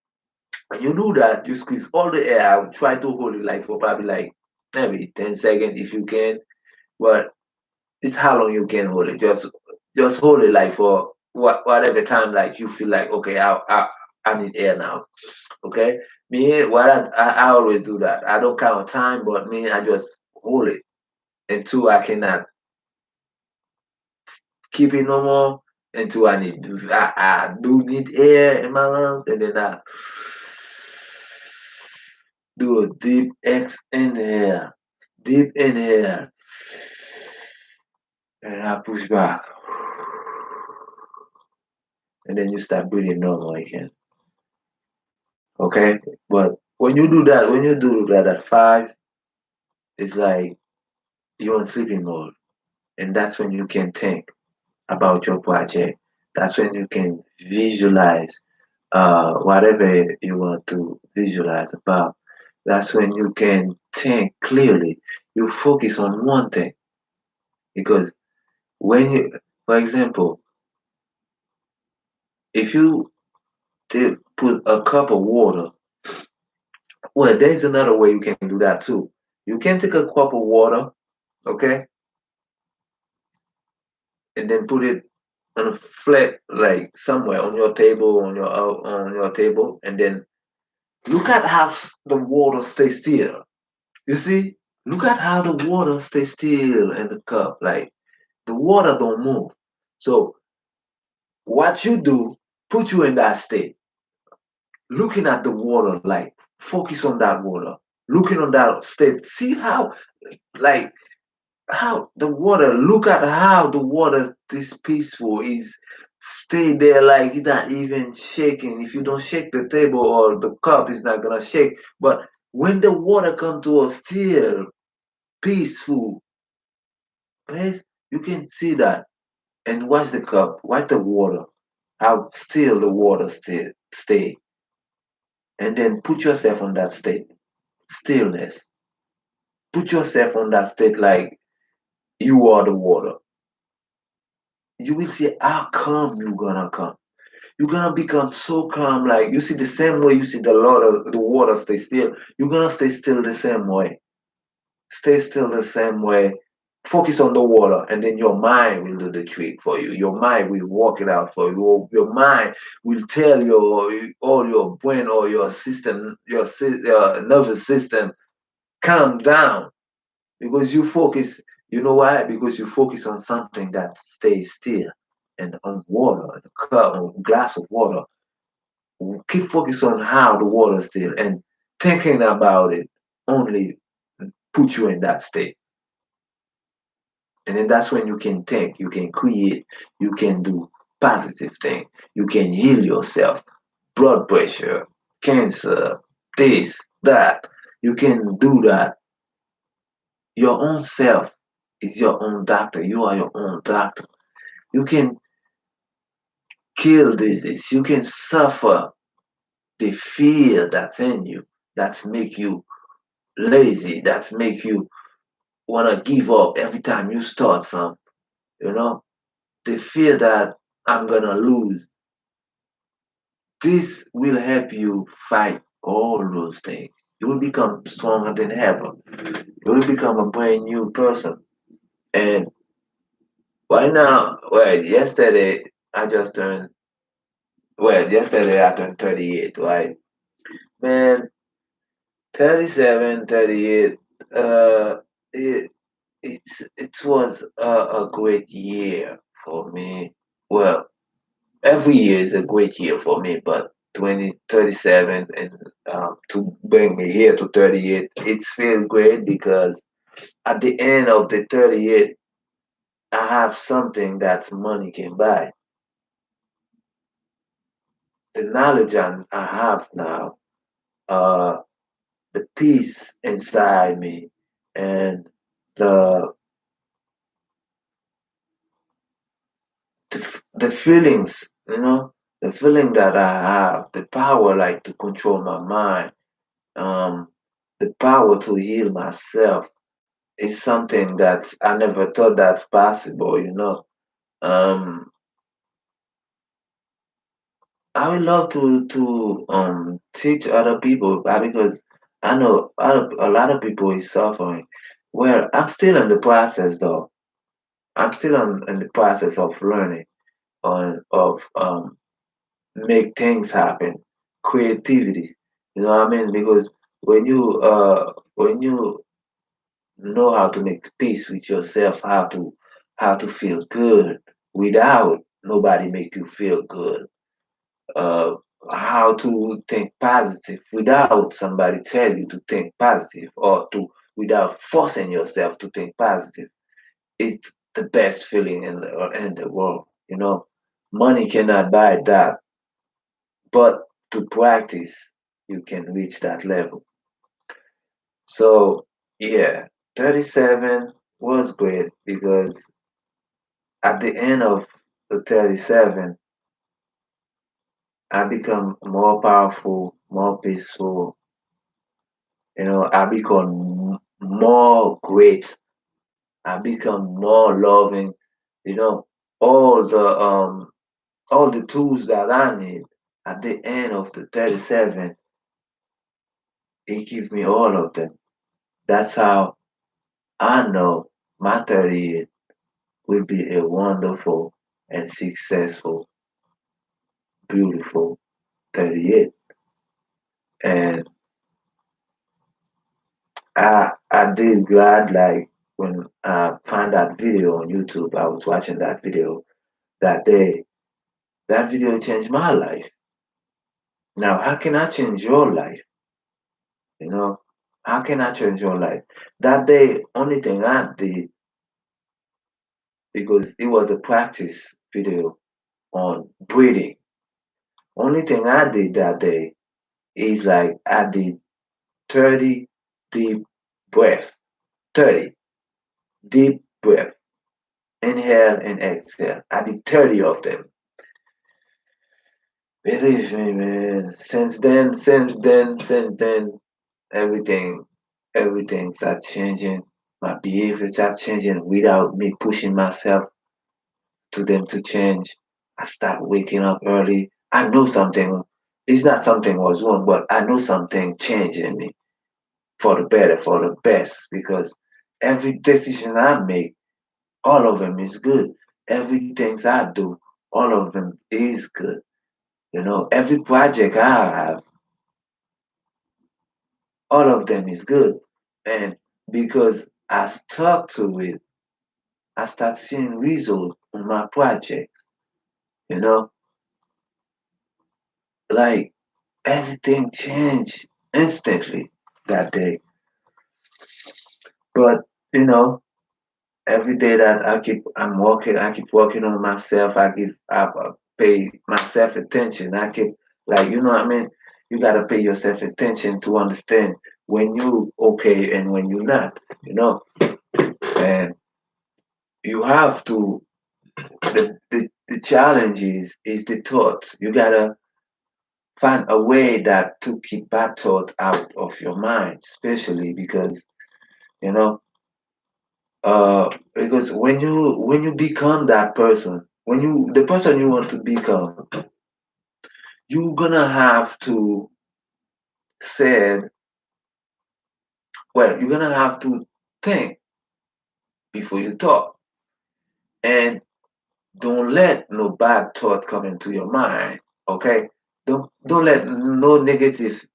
When you do that, you squeeze all the air out. Try to hold it like for probably like maybe 10 seconds if you can. But it's how long you can hold it. Just hold it like for whatever time like you feel like okay, I need air now. Okay, me I always do that. I don't count time, but me I just hold it until I cannot keep it no more. Until I do need air in my lungs, and then I do a deep inhale, and I push back, and then you start breathing normal again. Okay, but when you do that at 5, it's like you're in sleeping mode, and that's when you can think about your project. That's when you can visualize whatever you want to visualize about. That's when you can think clearly. You focus on one thing because when you, for example, if you put a cup of water, well, there's another way you can do that too. You can take a cup of water, okay, and then put it on a flat, like somewhere on your table, on your table, and then look at how the water stays still. You see, look at how the water stays still in the cup. Like the water don't move. So what you do, put you in that state, looking at the water, like focus on that water, looking on that state. See how, like how the water. Look at how the water is peaceful. Is stay there like it's not even shaking. If you don't shake the table or the cup, it's not gonna shake. But when the water come to a still peaceful place, you can see that and watch the cup, watch the water, how still the water stay, and then put yourself on that state, stillness. Put yourself on that state like you are the water. You will see how calm you're gonna come. You're gonna become so calm, like you see the same way you see the water stay still. You're gonna stay still the same way. Stay still the same way. Focus on the water, and then your mind will do the trick for you. Your mind will work it out for you. Your mind will tell your all your brain or your system, your nervous system. calm down because you focus. You know why? Because you focus on something that stays still and on water, a glass of water. Keep focus on how the water still and thinking about it only put you in that state. And then that's when you can think, you can create, you can do positive thing, you can heal yourself, blood pressure, cancer, this, that. You can do that. Your own self is your own doctor. You are your own doctor. You can kill disease. You can suffer the fear that's in you, that's make you lazy, that's make you wanna give up every time you start something. You know, the fear that I'm gonna lose. This will help you fight all those things. You will become stronger than ever. You will become a brand new person. And right now, yesterday I just turned, yesterday I turned 38, right? Man, 37, 38, it, it was a great year for me. Well, every year is a great year for me, but 2037 and to bring me here to 38, it's feel great because at the end of the 38, I have something that money can buy. The knowledge I have now, uh, the peace inside me, and the the feelings, the feeling that I have, the power like to control my mind, um, the power to heal myself is something that I never thought that's possible. Um, I would love to teach other people because I know a lot of people is suffering. Well, I'm still in the process though. I'm still in the process of learning on of make things happen, creativity. You know what I mean? Because when you know how to make peace with yourself, how to feel good without nobody make you feel good. Uh, how to think positive without somebody tell you to think positive or to without forcing yourself to think positive. It's the best feeling in the world. Money cannot buy that, but to practice, you can reach that level. So yeah, 37 was great because at the end of the 37, I become more powerful, more peaceful. I become more great. I become more loving. You know, all the um all the tools that I need at the end of the 37, it gives me all of them. That's how I know my 38 will be a wonderful and successful, beautiful 38. And I did glad like when I found that video on YouTube, I was watching that video that day. That video changed my life. Now, how can I change your life? You know, how can I change your life? That day, only thing I did, because it was a practice video on breathing. Only thing I did that day is like I did 30 deep breath. 30 deep breath. Inhale and exhale. I did 30 of them. Believe me, man. Since then, everything, everything started changing. My behavior started changing without me pushing myself to them to change. I started waking up early. I know something. It's not something was wrong, but I know something changed in me for the better, for the best, because every decision I make, all of them is good. Everything I do, all of them is good. Every project I have, all of them is good. And because I stuck to it, I start seeing results on my projects, you know, like everything changed instantly that day. But, you know, every day that I keep working on myself. I pay myself attention. I keep like, you know what I mean? You gotta pay yourself attention to understand when you okay and when you're not, you know. And you have to the challenge is the thought. You gotta find a way that to keep bad thought out of your mind, especially because, you know, because when you become that person, when you the person you want to become, you're gonna have to said well, you're gonna have to think before you talk, and don't let no bad thought come into your mind. Okay, don't let no negative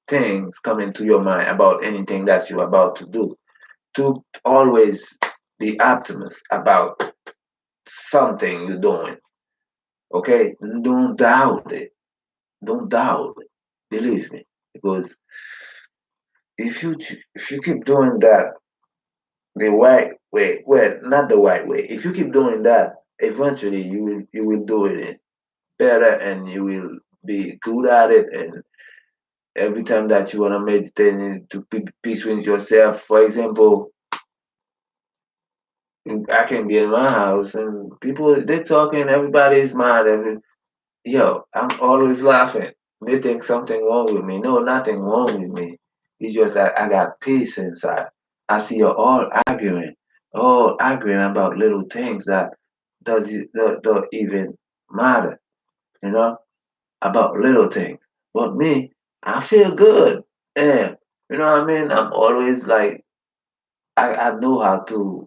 things come into your mind about anything that you're about to do. To always be optimist about something you're doing. Okay, don't doubt it. Don't doubt it. Believe me, because if you keep doing that the right way, well, not the right way. If you keep doing that, eventually you will do it better, and you will be good at it. And every time that you wanna meditate and to be peace with yourself, for example, I can be in my house and people they talking, everybody's mad. Yo, I'm always laughing. They think something wrong with me. No, nothing wrong with me. It's just that I got peace inside. I see you all arguing about little things that don't even matter, you know, about little things. But me, I feel good. And you know what I mean? I'm always like I know how to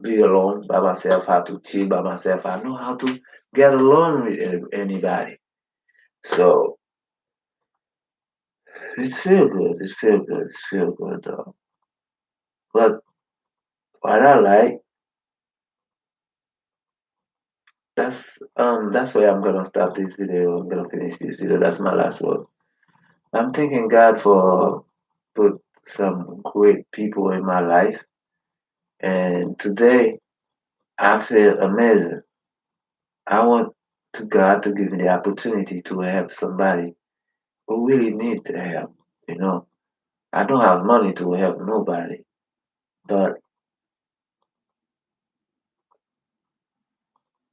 be alone by myself, how to chill by myself. I know how to get along with anybody. So it's feel good. It's feel good. It's feel good though. But what I like, that's why I'm gonna stop this video. I'm gonna finish this video. That's my last word. I'm thanking God for put some great people in my life, and today I feel amazing. I want to God to give me the opportunity to help somebody who really need the help. You know, I don't have money to help nobody, but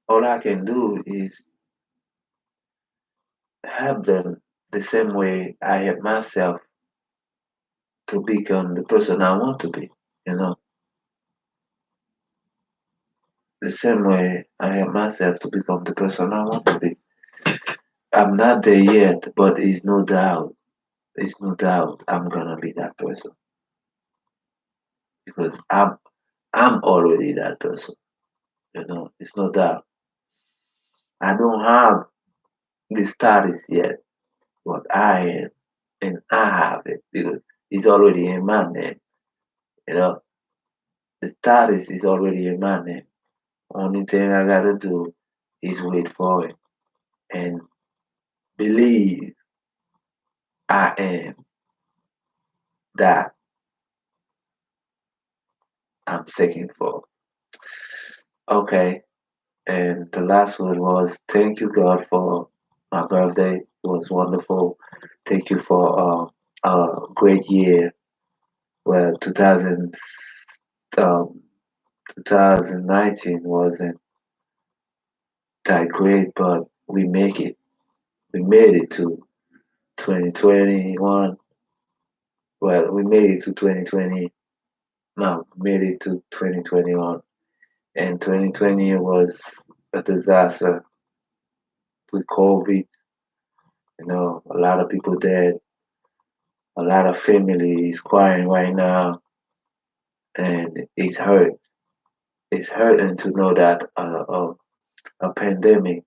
all I can do is help them the same way I help myself to become the person I want to be. You know, the same way I help myself to become the person I want to be. I'm not there yet, but it's no doubt I'm gonna be that person because I'm already that person. You know, it's no doubt. I don't have the status yet, but I am, and I have it because it's already in my name. You know, the status is already in my name. Only thing I gotta do is wait for it and believe I am that I'm seeking for. Okay, and the last word was thank you God for my birthday. It was wonderful. Thank you for a great year. Well, 2019 wasn't that great, but we make it. We made it to 2021. Well, we made it to 2020. No, made it to 2021. And 2020 was a disaster with COVID. You know, a lot of people dead. A lot of families crying right now, and it's hurt. It's hurting to know that a pandemic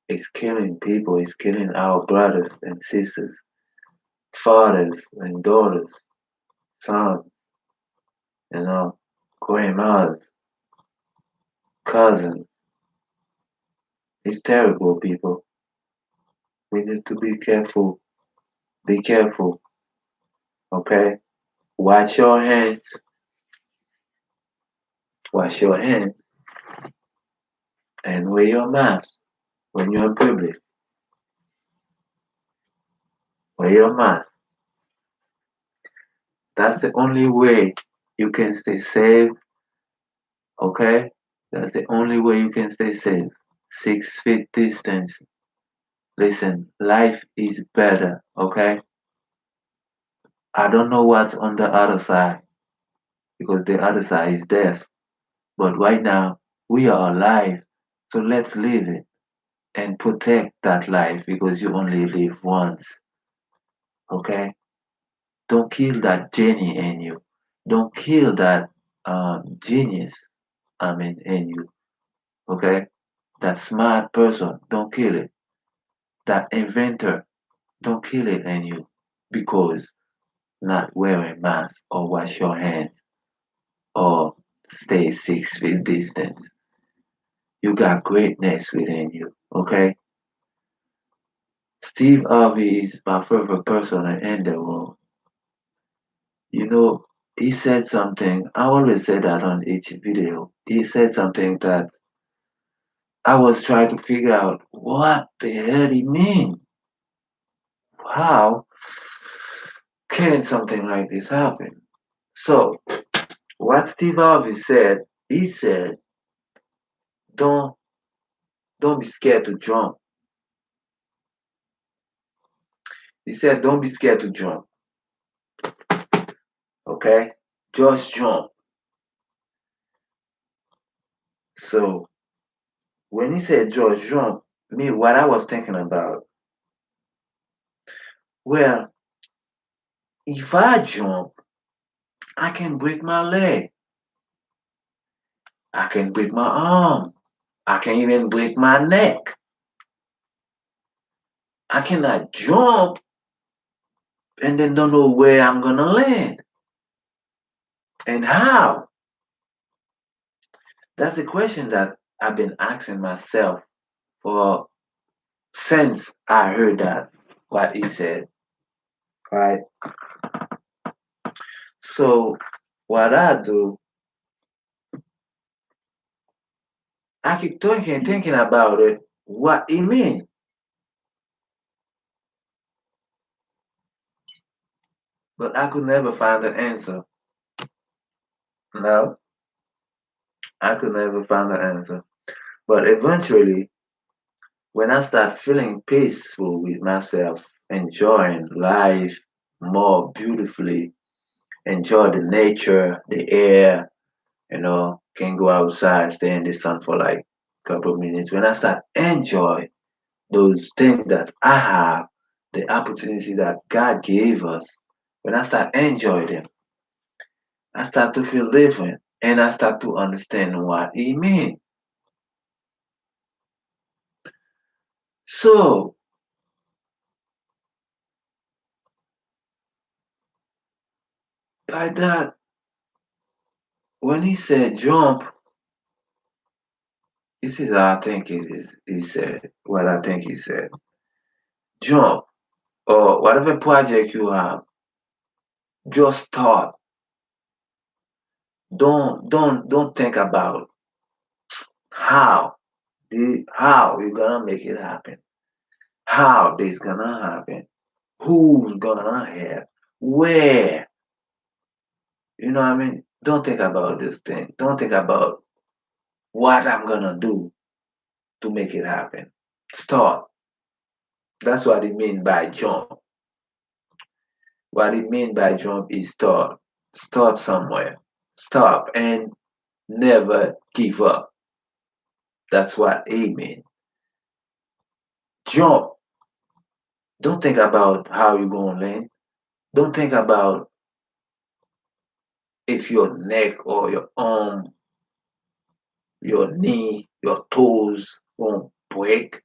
is killing people. It's killing our brothers and sisters, fathers and daughters, sons, grandmas, cousins. It's terrible, people. We need to be careful. Be careful, okay? Wash your hands. Wash your hands and wear your mask when you're in public. Wear your mask. That's the only way you can stay safe, okay? That's the only way you can stay safe. 6 feet distance. Listen, life is better, okay? I don't know what's on the other side because the other side is death. But right now, we are alive. So let's live it and protect that life because you only live once, okay? Don't kill that genie in you. Don't kill that genius, in you, okay? That smart person, don't kill it. That inventor, don't kill it in you because not wearing mask or wash your hands or stay 6 feet distance. You got greatness within you, okay? Steve Harvey is my favorite person in the world. He said something, I always say that on each video. He said something that I was trying to figure out what the hell he mean. How can something like this happen? So, what Steve Harvey said, he said, don't don't be scared to jump. He said, don't be scared to jump. Okay? Just jump. So when he said just jump, me what I was thinking about, well, if I jump, I can break my leg. I can break my arm. I can even break my neck. I cannot jump and then don't know where I'm gonna land and how. That's a question that I've been asking myself for since I heard that what he said, right? So what I do, I keep thinking about it, what he mean. But I could never find an answer. No, I could never find an answer. But eventually, when I start feeling peaceful with myself, enjoying life more beautifully, enjoy the nature, the air, can go outside, stay in the sun for like a couple of minutes. When I start enjoy those things that I have, the opportunity that God gave us, when I start enjoy them, I start to feel different and I start to understand what He means. So by that, when He said jump, this is how I think it is. He said what I think He said. Jump or whatever project you have, just start. Don't think about how how you're gonna make it happen, how this gonna happen, who's gonna help, where. You know what I mean? Don't think about this thing. Don't think about what I'm gonna do to make it happen. Start. That's what it means by jump. What it means by jump is start. Start somewhere. Stop and never give up. That's what it means. Jump. Don't think about how you're gonna land. Don't think about if your neck or your arm, your knee, your toes won't break.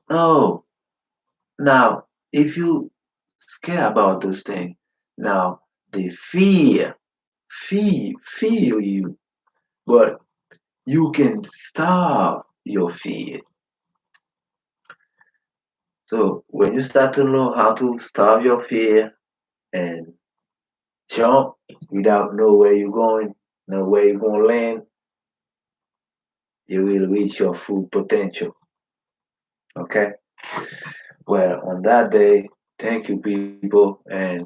No. Now, if you care about those things, now they feel you, but you can stop your fear. So when you start to know how to stop your fear and jump without know where you're going, know where you're gonna land, you will reach your full potential. Okay? Well, on that day, thank you people, and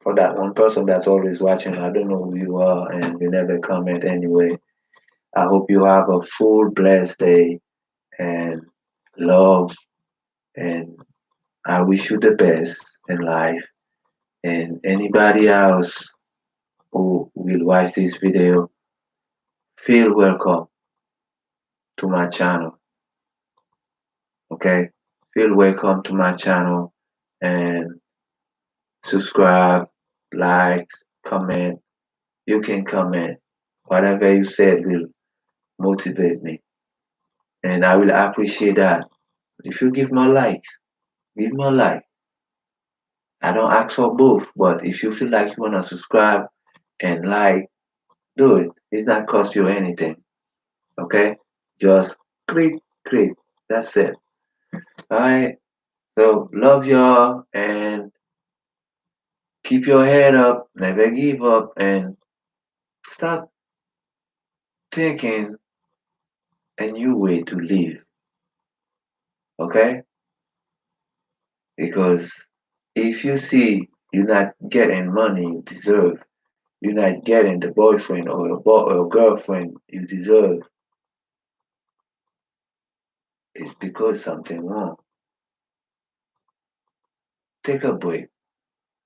for that one person that's always watching, I don't know who you are and you never comment anyway. I hope you have a full blessed day and love, and I wish you the best in life. And anybody else who will watch this video, feel welcome to my channel. Okay? Feel welcome to my channel and subscribe, likes, comment. You can comment. Whatever you said will motivate me. And I will appreciate that. If you give me likes, give me a like. I don't ask for both, but if you feel like you wanna subscribe and like, do it. It's not cost you anything. Okay? Just click. That's it. Alright? So love y'all and keep your head up, never give up, and start thinking a new way to live. Okay? Because if you see you're not getting money you deserve, you're not getting the boyfriend or or girlfriend you deserve, it's because something wrong. Take a break.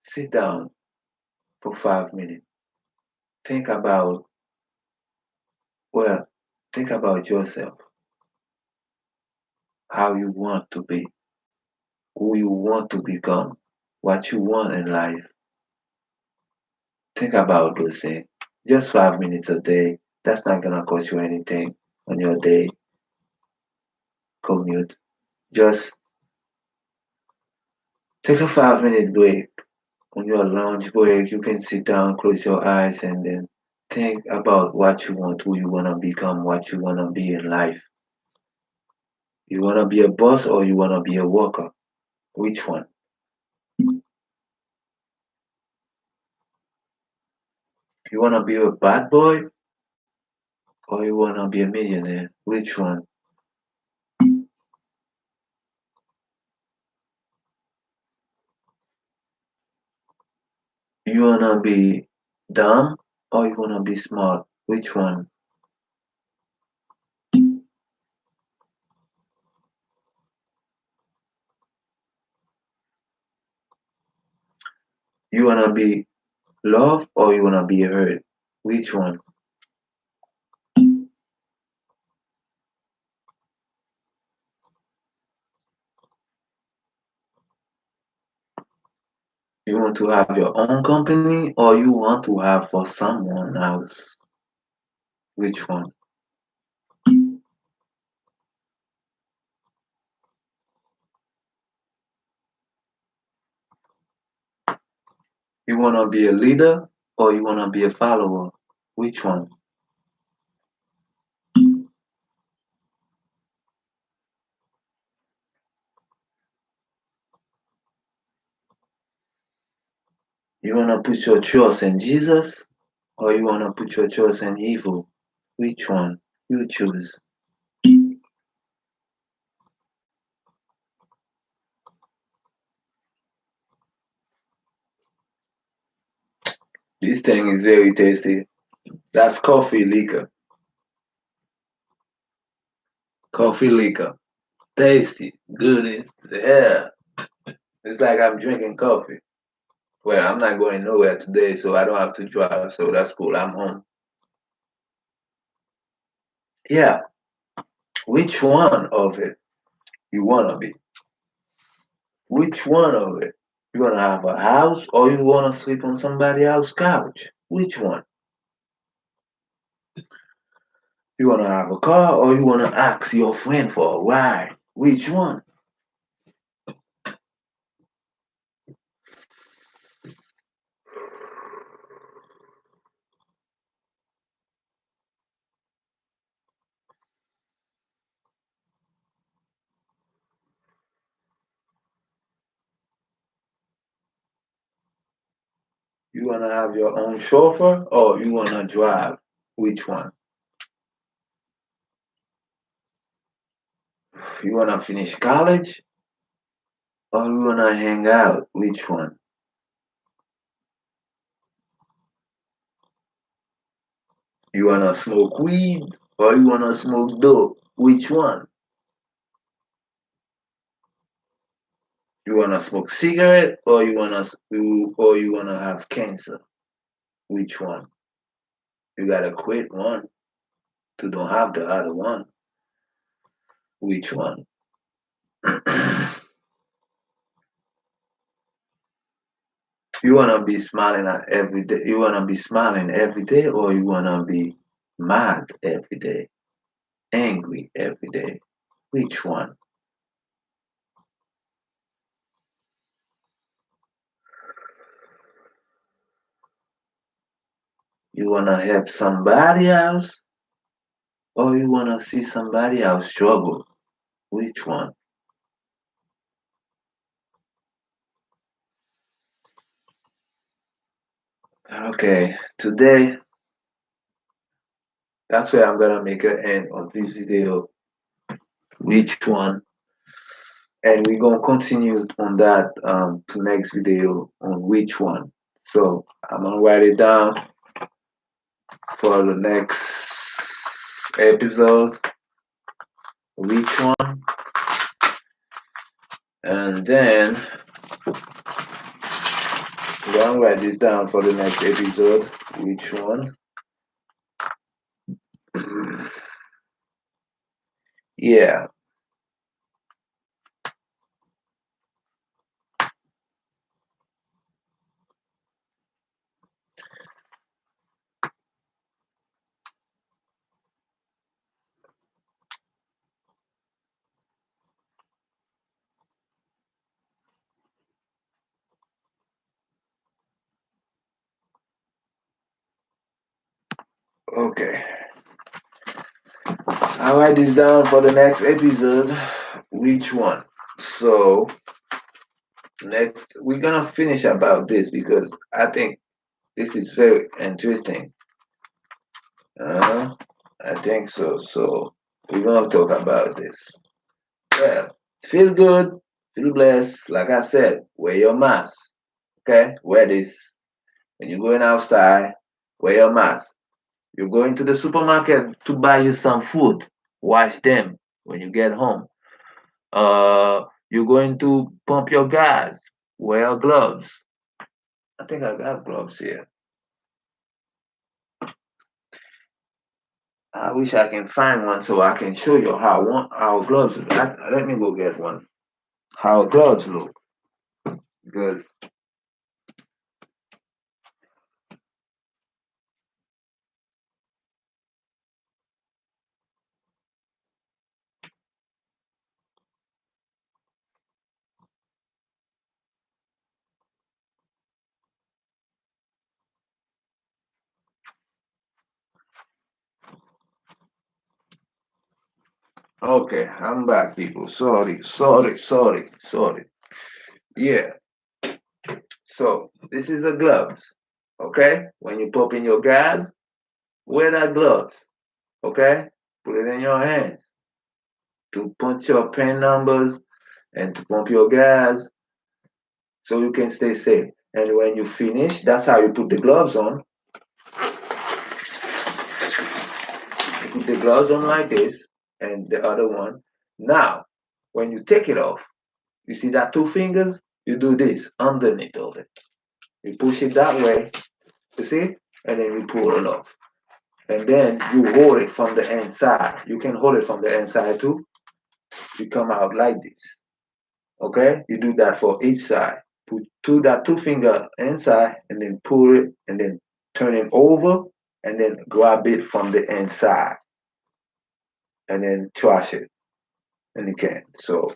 Sit down for 5 minutes. Think about, well, think about yourself, how you want to be, who you want to become, what you want in life. Think about those things. Just 5 minutes a day. That's not gonna cost you anything on your day commute. Just take a 5 minute break. On your lunch break, you can sit down, close your eyes, and then think about what you want, who you wanna become, what you wanna be in life. You wanna be a boss or you wanna be a worker? Which one? You wanna be a bad boy or you wanna be a millionaire? Which one? You wanna be dumb or you wanna be smart? Which one? You wanna be loved or you wanna be hurt? Which one? You want to have your own company or you want to have for someone else? Which one? You wanna be a leader or you wanna be a follower? Which one? You wanna put your trust in Jesus or you wanna put your trust in evil? Which one? You choose. This thing is very tasty. That's coffee liquor. Coffee liquor. Tasty. Good. Yeah. It's like I'm drinking coffee. Well, I'm not going nowhere today, so I don't have to drive, so that's cool. I'm home. Yeah. Which one of it you wanna be? Which one of it? You wanna have a house or you wanna sleep on somebody else's couch? Which one? You wanna have a car or you wanna ask your friend for a ride? Which one? You wanna have your own chauffeur or you wanna drive? Which one? You wanna finish college or you wanna hang out? Which one? You wanna smoke weed or you wanna smoke dope? Which one? You wanna smoke cigarette or you wanna have cancer? Which one? You gotta quit one to don't have the other one. Which one? You wanna be smiling at every day. You wanna be smiling every day, or you wanna be mad every day, angry every day. Which one? You wanna help somebody else, or you wanna see somebody else struggle? Which one? Okay, today that's where I'm gonna make an end of this video. Which one? And we're gonna continue on that to next video on which one. So I'm gonna write it down for the next episode. Which one? And then we're gonna write this down for the next episode. Which one? Yeah. Okay. I'll write this down for the next episode. Which one? So next we're gonna finish about this because I think this is very interesting. I think so. So we're gonna talk about this. Well, feel good, feel blessed. Like I said, wear your mask. Okay, wear this. When you're going outside, wear your mask. You're going to the supermarket to buy you some food. Wash them when you get home. You're going to pump your gas. Wear gloves. I think I got gloves here. I wish I can find one so I can show you how gloves. Let me go get one. How gloves look. Good. Okay, I'm back, people. Sorry. Yeah. So this is the gloves. Okay. When you pop in your gas, wear that gloves. Okay. Put it in your hands to punch your pin numbers and to pump your gas so you can stay safe. And when you finish, that's how you put the gloves on. You put the gloves on like this and the other one. Now, when you take it off, you see that two fingers? You do this underneath of it. You push it that way, you see? And then you pull it off. And then you hold it from the inside. You can hold it from the inside too. You come out like this. Okay? You do that for each side. Put that two finger inside and then pull it and then turn it over and then grab it from the inside. And then trash it. And you can. So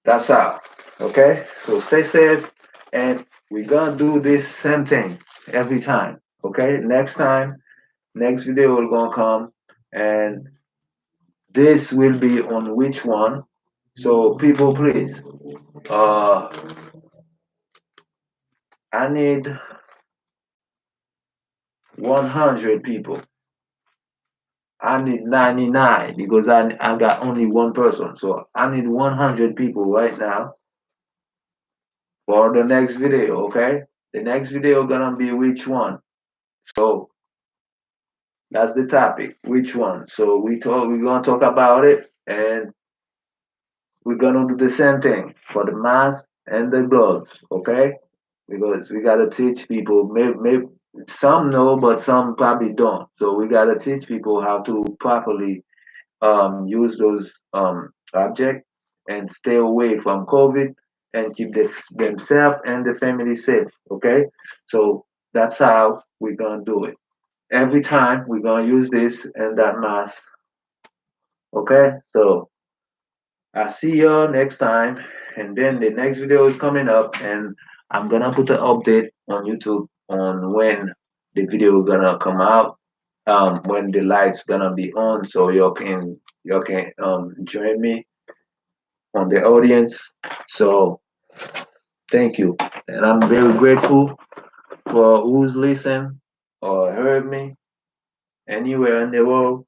that's how. Okay? So stay safe and we're gonna do this same thing every time. Okay? Next video will gonna come and this will be on which one. So people please I need 100 people. I need 99 because I got only one person. So I need 100 people right now for the next video, okay? The next video gonna be which one. So that's the topic. Which one? So we're gonna talk about it, and we're gonna do the same thing for the mask and the gloves, okay? Because we gotta teach people. Maybe some know, but some probably don't. So we gotta teach people how to properly use those objects and stay away from COVID and keep themselves and the family safe. Okay, so that's how we're gonna do it. Every time we're gonna use this and that mask. Okay, so I see y'all next time, and then the next video is coming up, and I'm gonna put an update on YouTube on when the video gonna come out, when the lights gonna be on, so y'all can join me on the audience. So thank you, and I'm very grateful for who's listened or heard me anywhere in the world.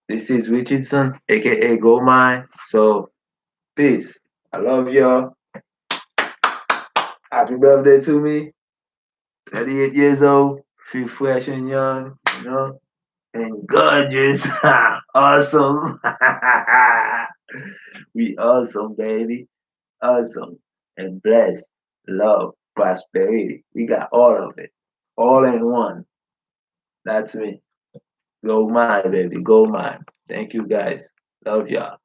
This is Richardson, aka Go Mine. So peace. I love y'all. Happy birthday to me. 38 years old. Feel fresh and young, and gorgeous. Awesome. We awesome, baby. Awesome. And blessed. Love. Prosperity. We got all of it. All in one. That's me. Go mine, baby. Go mine. Thank you guys. Love y'all.